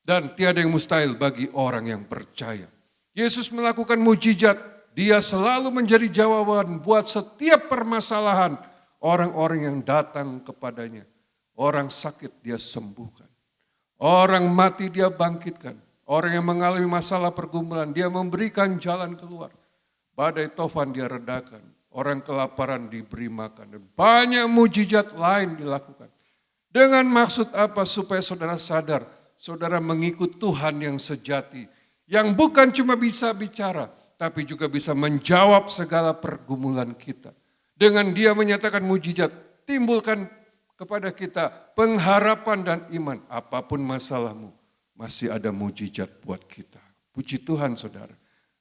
Dan tiada yang mustahil bagi orang yang percaya. Yesus melakukan mujizat. Dia selalu menjadi jawaban buat setiap permasalahan orang-orang yang datang kepadanya. Orang sakit dia sembuhkan. Orang mati dia bangkitkan. Orang yang mengalami masalah pergumulan, dia memberikan jalan keluar. Badai tofan dia redakan. Orang kelaparan diberi makan. Dan banyak mujizat lain dilakukan. Dengan maksud apa? Supaya saudara sadar, saudara mengikut Tuhan yang sejati. Yang bukan cuma bisa bicara, tapi juga bisa menjawab segala pergumulan kita. Dengan dia menyatakan mujizat, timbulkan kepada kita pengharapan dan iman. Apapun masalahmu, masih ada mujizat buat kita. Puji Tuhan saudara.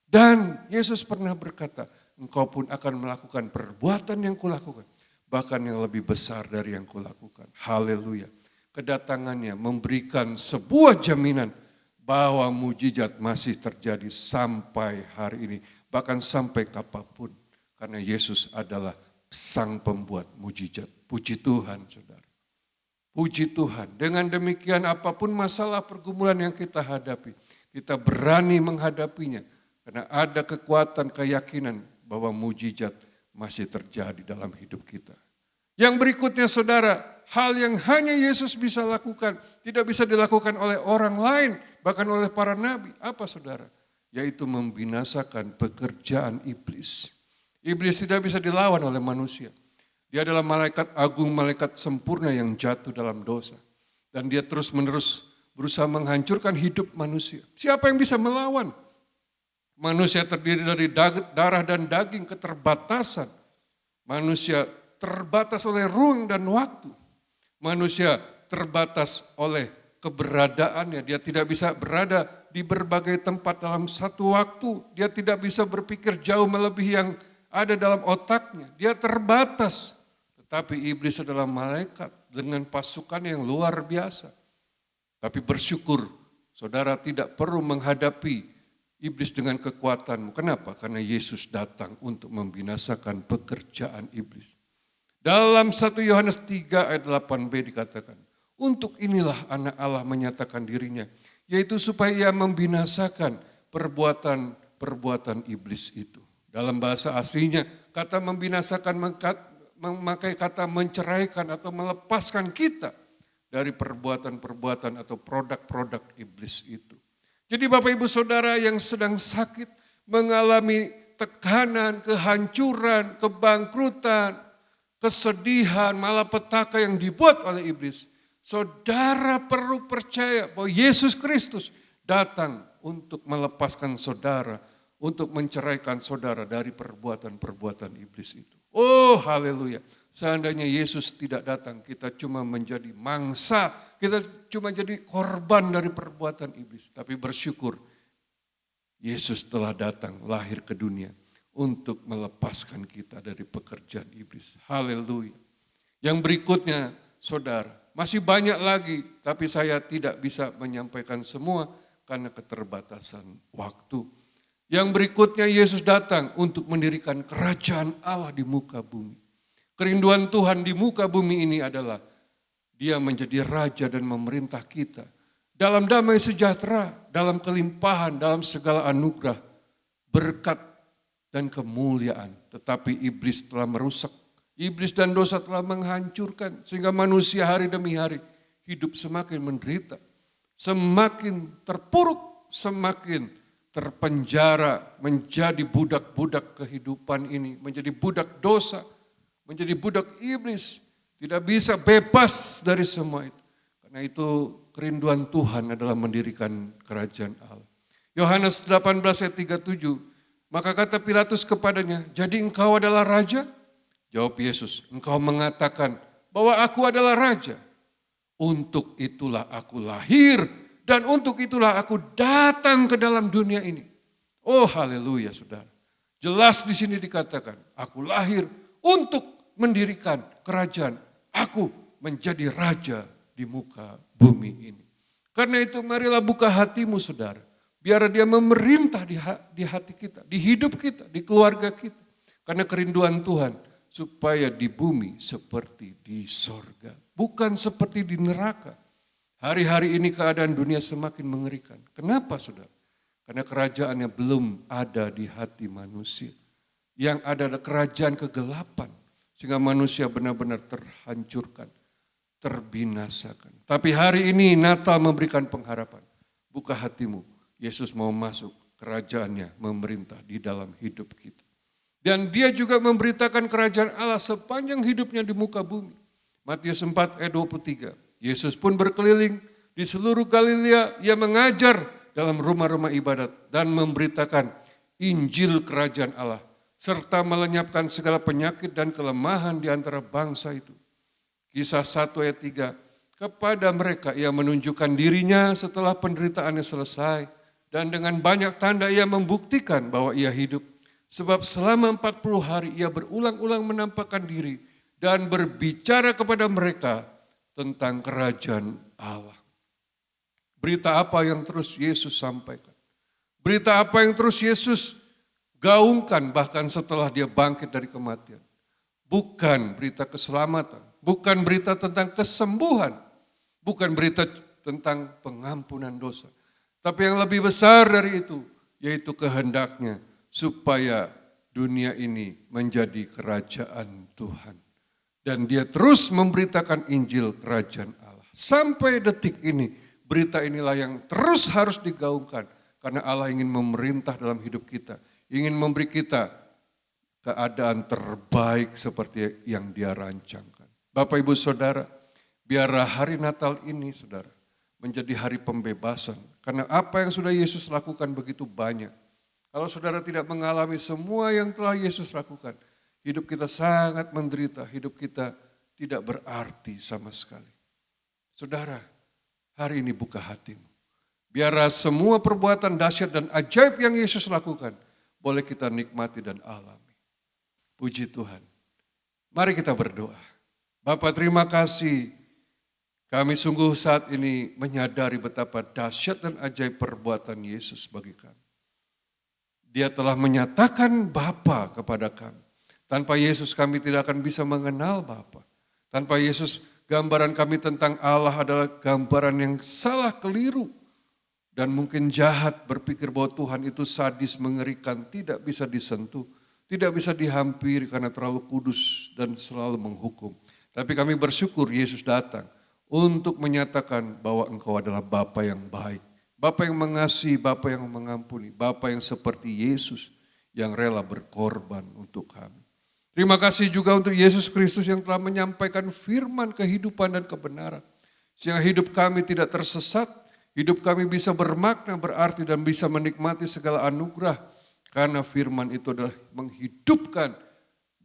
Dan Yesus pernah berkata, engkau pun akan melakukan perbuatan yang kulakukan. Bahkan yang lebih besar dari yang kulakukan. Haleluya. Kedatangannya memberikan sebuah jaminan bahwa mujizat masih terjadi sampai hari ini. Bahkan sampai kapanpun. Karena Yesus adalah sang pembuat mujizat. Puji Tuhan saudara. Puji Tuhan, dengan demikian apapun masalah pergumulan yang kita hadapi, kita berani menghadapinya. Karena ada kekuatan keyakinan bahwa mujizat masih terjadi dalam hidup kita. Yang berikutnya saudara, hal yang hanya Yesus bisa lakukan, tidak bisa dilakukan oleh orang lain, bahkan oleh para nabi. Apa saudara? Yaitu membinasakan pekerjaan iblis. Iblis tidak bisa dilawan oleh manusia. Dia adalah malaikat agung, malaikat sempurna yang jatuh dalam dosa. Dan dia terus-menerus berusaha menghancurkan hidup manusia. Siapa yang bisa melawan? Manusia terdiri dari darah dan daging, keterbatasan. Manusia terbatas oleh ruang dan waktu. Manusia terbatas oleh keberadaannya. Dia tidak bisa berada di berbagai tempat dalam satu waktu. Dia tidak bisa berpikir jauh melebihi yang ada dalam otaknya. Dia terbatas. Tetapi iblis adalah malaikat dengan pasukan yang luar biasa. Tapi bersyukur saudara tidak perlu menghadapi iblis dengan kekuatanmu. Kenapa? Karena Yesus datang untuk membinasakan pekerjaan iblis. Dalam 1 Yohanes 3 ayat 8b dikatakan, untuk inilah anak Allah menyatakan dirinya, yaitu supaya ia membinasakan perbuatan iblis itu. Dalam bahasa aslinya, kata membinasakan memakai kata menceraikan atau melepaskan kita dari perbuatan-perbuatan atau produk-produk iblis itu. Jadi Bapak Ibu Saudara yang sedang sakit, mengalami tekanan, kehancuran, kebangkrutan, kesedihan, malapetaka yang dibuat oleh iblis, saudara perlu percaya bahwa Yesus Kristus datang untuk melepaskan saudara, untuk menceraikan saudara dari perbuatan-perbuatan iblis itu. Oh haleluya, seandainya Yesus tidak datang, kita cuma menjadi mangsa, kita cuma jadi korban dari perbuatan iblis. Tapi bersyukur, Yesus telah datang, lahir ke dunia untuk melepaskan kita dari pekerjaan iblis. Haleluya. Yang berikutnya, saudara, masih banyak lagi, tapi saya tidak bisa menyampaikan semua karena keterbatasan waktu. Yang berikutnya Yesus datang untuk mendirikan kerajaan Allah di muka bumi. Kerinduan Tuhan di muka bumi ini adalah Dia menjadi raja dan memerintah kita. Dalam damai sejahtera, dalam kelimpahan, dalam segala anugerah, berkat dan kemuliaan. Tetapi iblis telah merusak. Iblis dan dosa telah menghancurkan sehingga manusia hari demi hari hidup semakin menderita. Semakin terpuruk, semakin terpenjara, menjadi budak-budak kehidupan ini, menjadi budak dosa, menjadi budak iblis, tidak bisa bebas dari semua itu. Karena itu kerinduan Tuhan adalah mendirikan kerajaan Allah. Yohanes 18 ayat 37, maka kata Pilatus kepadanya, jadi engkau adalah raja? Jawab Yesus, engkau mengatakan bahwa aku adalah raja. Untuk itulah aku lahir. Dan untuk itulah aku datang ke dalam dunia ini. Oh haleluya saudara. Jelas di sini dikatakan, aku lahir untuk mendirikan kerajaan. Aku menjadi raja di muka bumi ini. Karena itu marilah buka hatimu saudara. Biar dia memerintah di hati kita, di hidup kita, di keluarga kita. Karena kerinduan Tuhan supaya di bumi seperti di sorga. Bukan seperti di neraka. Hari-hari ini keadaan dunia semakin mengerikan. Kenapa saudara? Karena kerajaannya belum ada di hati manusia. Yang ada adalah kerajaan kegelapan. Sehingga manusia benar-benar terhancurkan, terbinasakan. Tapi hari ini Natal memberikan pengharapan. Buka hatimu, Yesus mau masuk kerajaannya memerintah di dalam hidup kita. Dan dia juga memberitakan kerajaan Allah sepanjang hidupnya di muka bumi. Matius 4 ayat 23. Yesus pun berkeliling di seluruh Galilea, ia mengajar dalam rumah-rumah ibadat dan memberitakan Injil kerajaan Allah serta melenyapkan segala penyakit dan kelemahan di antara bangsa itu. Kisah 1 ayat 3, kepada mereka ia menunjukkan dirinya setelah penderitaannya selesai dan dengan banyak tanda ia membuktikan bahwa ia hidup. Sebab selama 40 hari ia berulang-ulang menampakkan diri dan berbicara kepada mereka tentang kerajaan Allah. Berita apa yang terus Yesus sampaikan? Berita apa yang terus Yesus gaungkan bahkan setelah dia bangkit dari kematian? Bukan berita keselamatan, bukan berita tentang kesembuhan, bukan berita tentang pengampunan dosa. Tapi yang lebih besar dari itu, yaitu kehendaknya supaya dunia ini menjadi kerajaan Tuhan. Dan dia terus memberitakan Injil kerajaan Allah. Sampai detik ini, berita inilah yang terus harus digaungkan. Karena Allah ingin memerintah dalam hidup kita. Ingin memberi kita keadaan terbaik seperti yang dia rancangkan. Bapak Ibu Saudara, biar hari Natal ini saudara menjadi hari pembebasan. Karena apa yang sudah Yesus lakukan begitu banyak. Kalau saudara tidak mengalami semua yang telah Yesus lakukan, hidup kita sangat menderita, hidup kita tidak berarti sama sekali. Saudara, hari ini buka hatimu. Biar semua perbuatan dahsyat dan ajaib yang Yesus lakukan, boleh kita nikmati dan alami. Puji Tuhan. Mari kita berdoa. Bapa, terima kasih. Kami sungguh saat ini menyadari betapa dahsyat dan ajaib perbuatan Yesus bagi kami. Dia telah menyatakan Bapa kepada kami. Tanpa Yesus kami tidak akan bisa mengenal Bapa. Tanpa Yesus gambaran kami tentang Allah adalah gambaran yang salah, keliru. Dan mungkin jahat, berpikir bahwa Tuhan itu sadis, mengerikan, tidak bisa disentuh. Tidak bisa dihampiri karena terlalu kudus dan selalu menghukum. Tapi kami bersyukur Yesus datang untuk menyatakan bahwa Engkau adalah Bapa yang baik. Bapa yang mengasihi, Bapa yang mengampuni, Bapa yang seperti Yesus yang rela berkorban untuk kami. Terima kasih juga untuk Yesus Kristus yang telah menyampaikan firman kehidupan dan kebenaran. Sehingga hidup kami tidak tersesat, hidup kami bisa bermakna, berarti dan bisa menikmati segala anugerah. Karena firman itu adalah menghidupkan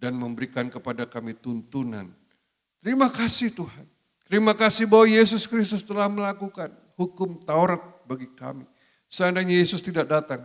dan memberikan kepada kami tuntunan. Terima kasih Tuhan. Terima kasih bahwa Yesus Kristus telah melakukan hukum Taurat bagi kami. Seandainya Yesus tidak datang,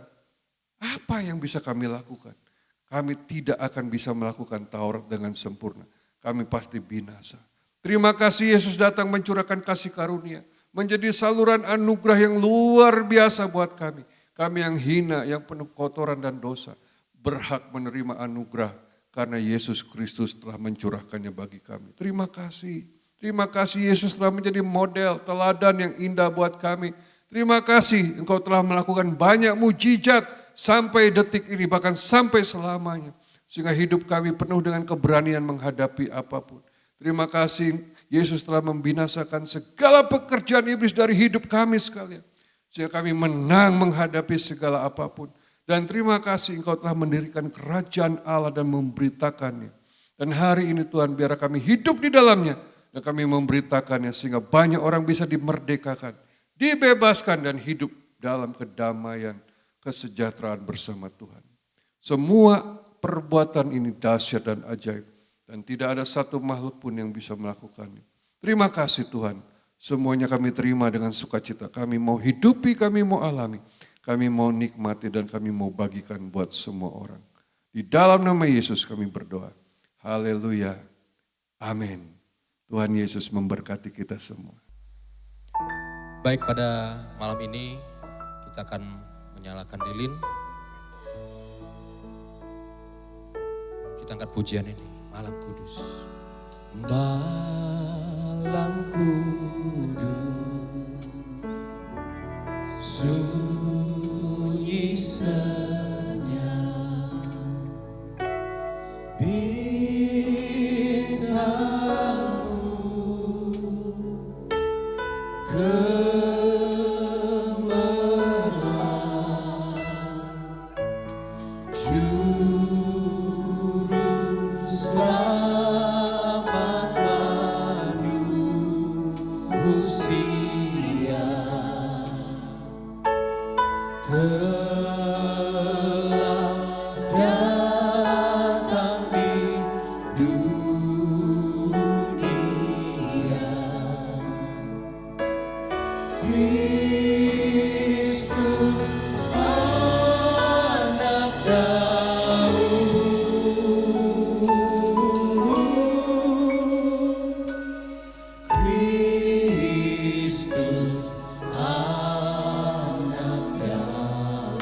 apa yang bisa kami lakukan? Kami tidak akan bisa melakukan Taurat dengan sempurna. Kami pasti binasa. Terima kasih Yesus datang mencurahkan kasih karunia. Menjadi saluran anugerah yang luar biasa buat kami. Kami yang hina, yang penuh kotoran dan dosa. Berhak menerima anugerah karena Yesus Kristus telah mencurahkannya bagi kami. Terima kasih. Terima kasih Yesus telah menjadi model, teladan yang indah buat kami. Terima kasih Engkau telah melakukan banyak mujizat sampai detik ini, bahkan sampai selamanya. Sehingga hidup kami penuh dengan keberanian menghadapi apapun. Terima kasih Yesus telah membinasakan segala pekerjaan iblis dari hidup kami sekalian. Sehingga kami menang menghadapi segala apapun. Dan terima kasih Engkau telah mendirikan kerajaan Allah dan memberitakannya. Dan hari ini Tuhan biar kami hidup di dalamnya. Dan kami memberitakannya sehingga banyak orang bisa dimerdekakan, dibebaskan dan hidup dalam kedamaian, kesejahteraan bersama Tuhan. Semua perbuatan ini dahsyat dan ajaib. Dan tidak ada satu makhluk pun yang bisa melakukannya. Terima kasih Tuhan. Semuanya kami terima dengan sukacita. Kami mau hidupi, kami mau alami. Kami mau nikmati dan kami mau bagikan buat semua orang. Di dalam nama Yesus kami berdoa. Haleluya. Amin. Tuhan Yesus memberkati kita semua. Baik, pada malam ini kita akan menyalakan lilin. Kita angkat pujian ini, Malam Kudus. Malam kudus, sunyi senyap, bintangmu gemerlap, juru selamat manusia telah datang di dunia. Kristus anak Daud, Kristus anak Daud.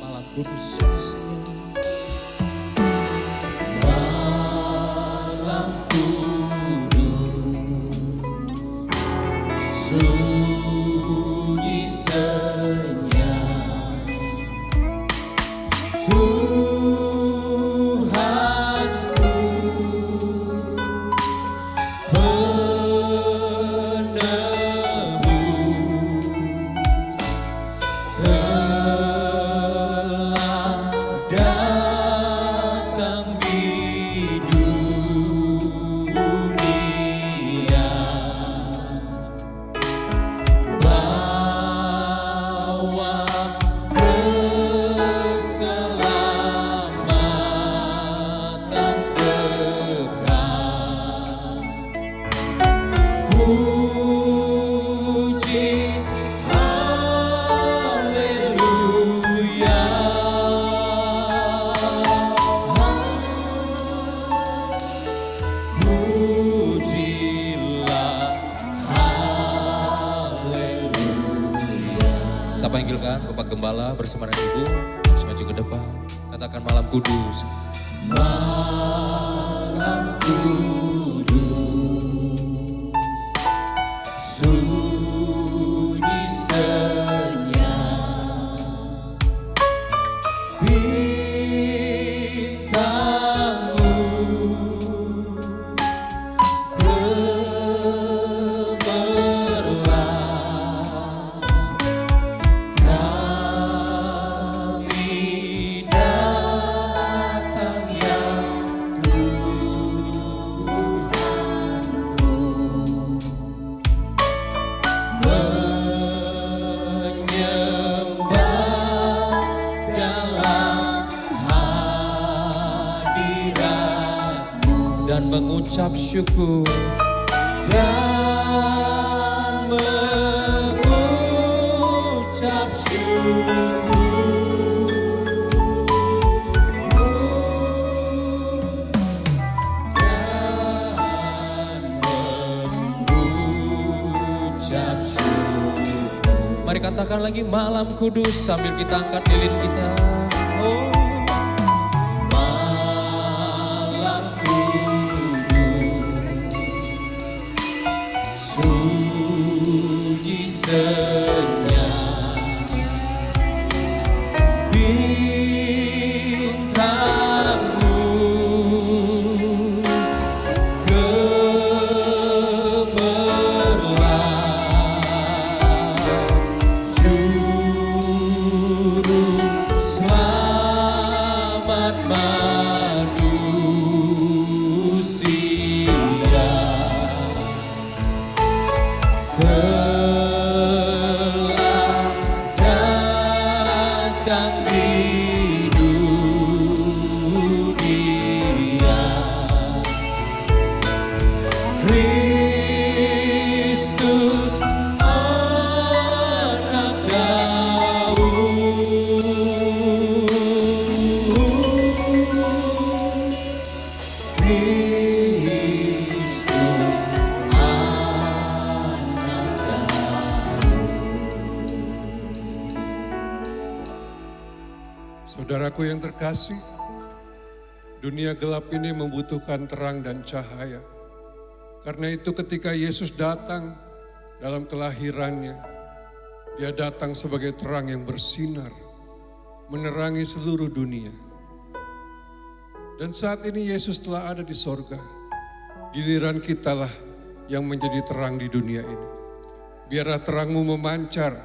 Malam Kudus. Malam kudus, sunyi senyap, Tuhanku penebus telah datang di dunia, bawa keselamatan kekal. Puji haleluya. panggilkan Bapak Gembala bersama dengan Ibu, maju ke depan. Katakan malam kudus. Malam kudus, sunyi senyap, bintangmu gemerlap, kami datang ya Tuhanku, menyembah dalam hadirat-Mu dan mengucap syukur. Dan mengucap syukur. Dan mengucap syukur. Mari katakan lagi malam kudus sambil kita angkat lilin kita. Oh. Malam kudus, sunyi senyap, bintangmu gemerlap, juru selamat manusia telah datang di dunia. Kristus anak Daud, Kristus anak Daud. Saudaraku yang terkasih, dunia gelap ini membutuhkan terang dan cahaya. Karena itu ketika Yesus datang dalam kelahirannya, Dia datang sebagai terang yang bersinar, menerangi seluruh dunia. Dan saat ini Yesus telah ada di sorga. Giliran kitalah yang menjadi terang di dunia ini. Biarlah terangmu memancar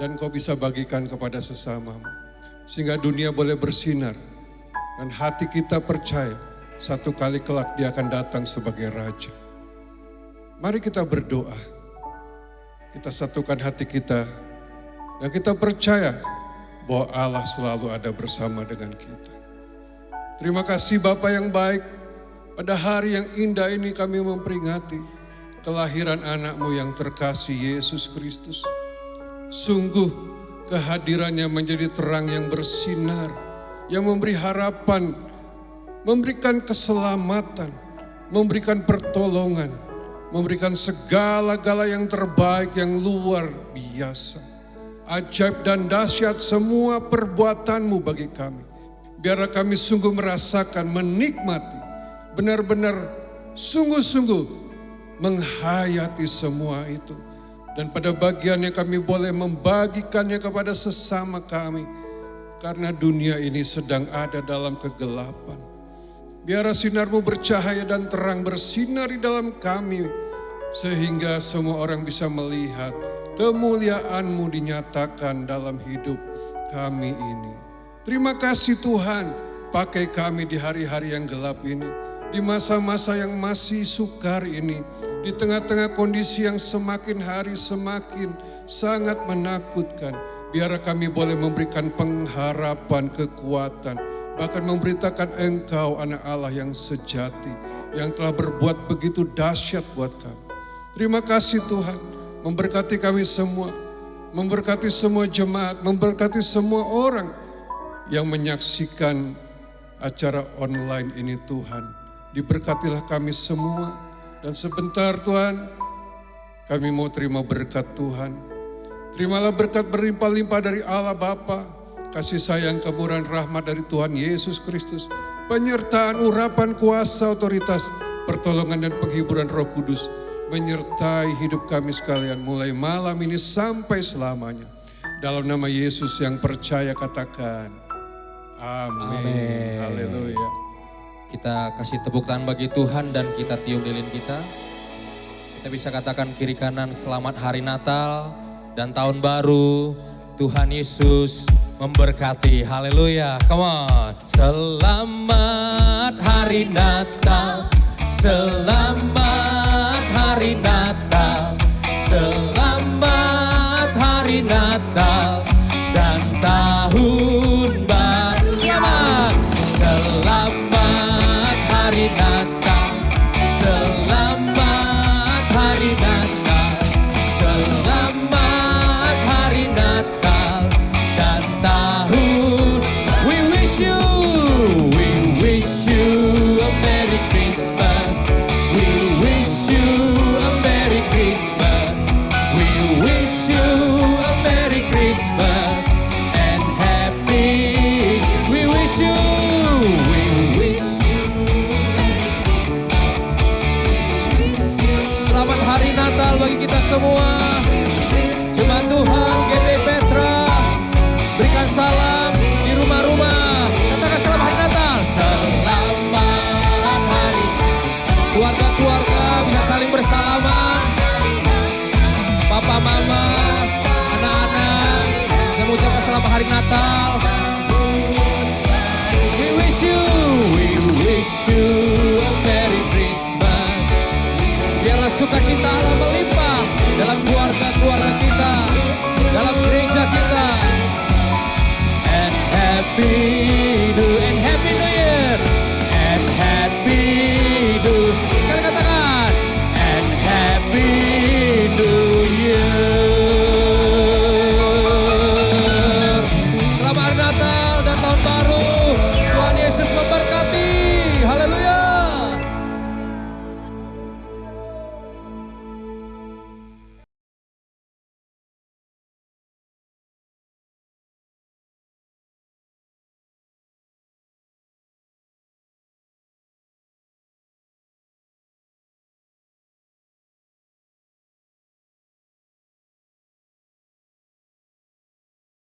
dan kau bisa bagikan kepada sesamamu. Sehingga dunia boleh bersinar. Dan hati kita percaya satu kali kelak Dia akan datang sebagai Raja. Mari kita berdoa. Kita satukan hati kita. Dan kita percaya bahwa Allah selalu ada bersama dengan kita. Terima kasih Bapa yang baik. Pada hari yang indah ini kami memperingati kelahiran anak-Mu yang terkasih Yesus Kristus. Sungguh kehadirannya menjadi terang yang bersinar, yang memberi harapan, memberikan keselamatan, memberikan pertolongan, memberikan segala-gala yang terbaik, yang luar biasa. Ajaib dan dahsyat semua perbuatan-Mu bagi kami. Biarlah kami sungguh merasakan, menikmati, benar-benar sungguh-sungguh menghayati semua itu. Dan pada bagiannya kami boleh membagikannya kepada sesama kami. Karena dunia ini sedang ada dalam kegelapan. Biarlah sinar-Mu bercahaya dan terang bersinar di dalam kami. Sehingga semua orang bisa melihat kemuliaan-Mu dinyatakan dalam hidup kami ini. Terima kasih Tuhan, pakai kami di hari-hari yang gelap ini. Di masa-masa yang masih sukar ini. Di tengah-tengah kondisi yang semakin hari semakin sangat menakutkan. Biar kami boleh memberikan pengharapan, kekuatan. Bahkan memberitakan Engkau anak Allah yang sejati. Yang telah berbuat begitu dahsyat buat kami. Terima kasih Tuhan, memberkati kami semua. Memberkati semua jemaat, memberkati semua orang yang menyaksikan acara online ini Tuhan. Diberkatilah kami semua. Dan sebentar Tuhan, kami mau terima berkat Tuhan. Terimalah berkat berlimpah-limpah dari Allah Bapa, kasih sayang kemurahan rahmat dari Tuhan Yesus Kristus, penyertaan urapan kuasa otoritas, pertolongan dan penghiburan Roh Kudus, menyertai hidup kami sekalian mulai malam ini sampai selamanya. Dalam nama Yesus yang percaya katakan, amin. Haleluya. Kita kasih tepuk tangan bagi Tuhan dan kita tiup lilin kita. Kita bisa katakan kiri kanan, selamat hari Natal dan tahun baru. Tuhan Yesus memberkati. Haleluya. Come on. Selamat hari Natal. Selamat hari Natal. Selamat hari Natal dan tahun baru. Selamat. Selamat hari Natal. Selamat hari Natal. Selamat hari Natal dan tahun. We wish you a Merry Christmas. We wish you a Merry Christmas. We wish you a Merry Christmas and happy. We wish you. Selamat hari Natal bagi kita semua. Jemaat Tuhan GP Petra, berikan salam di rumah-rumah. Katakan selamat hari Natal. Selamat hari. Keluarga-keluarga bisa saling bersalaman. Papa, mama, anak-anak, saya mengucapkan selamat hari Natal. We wish you a Merry Christmas. Biarlah sukacita Allah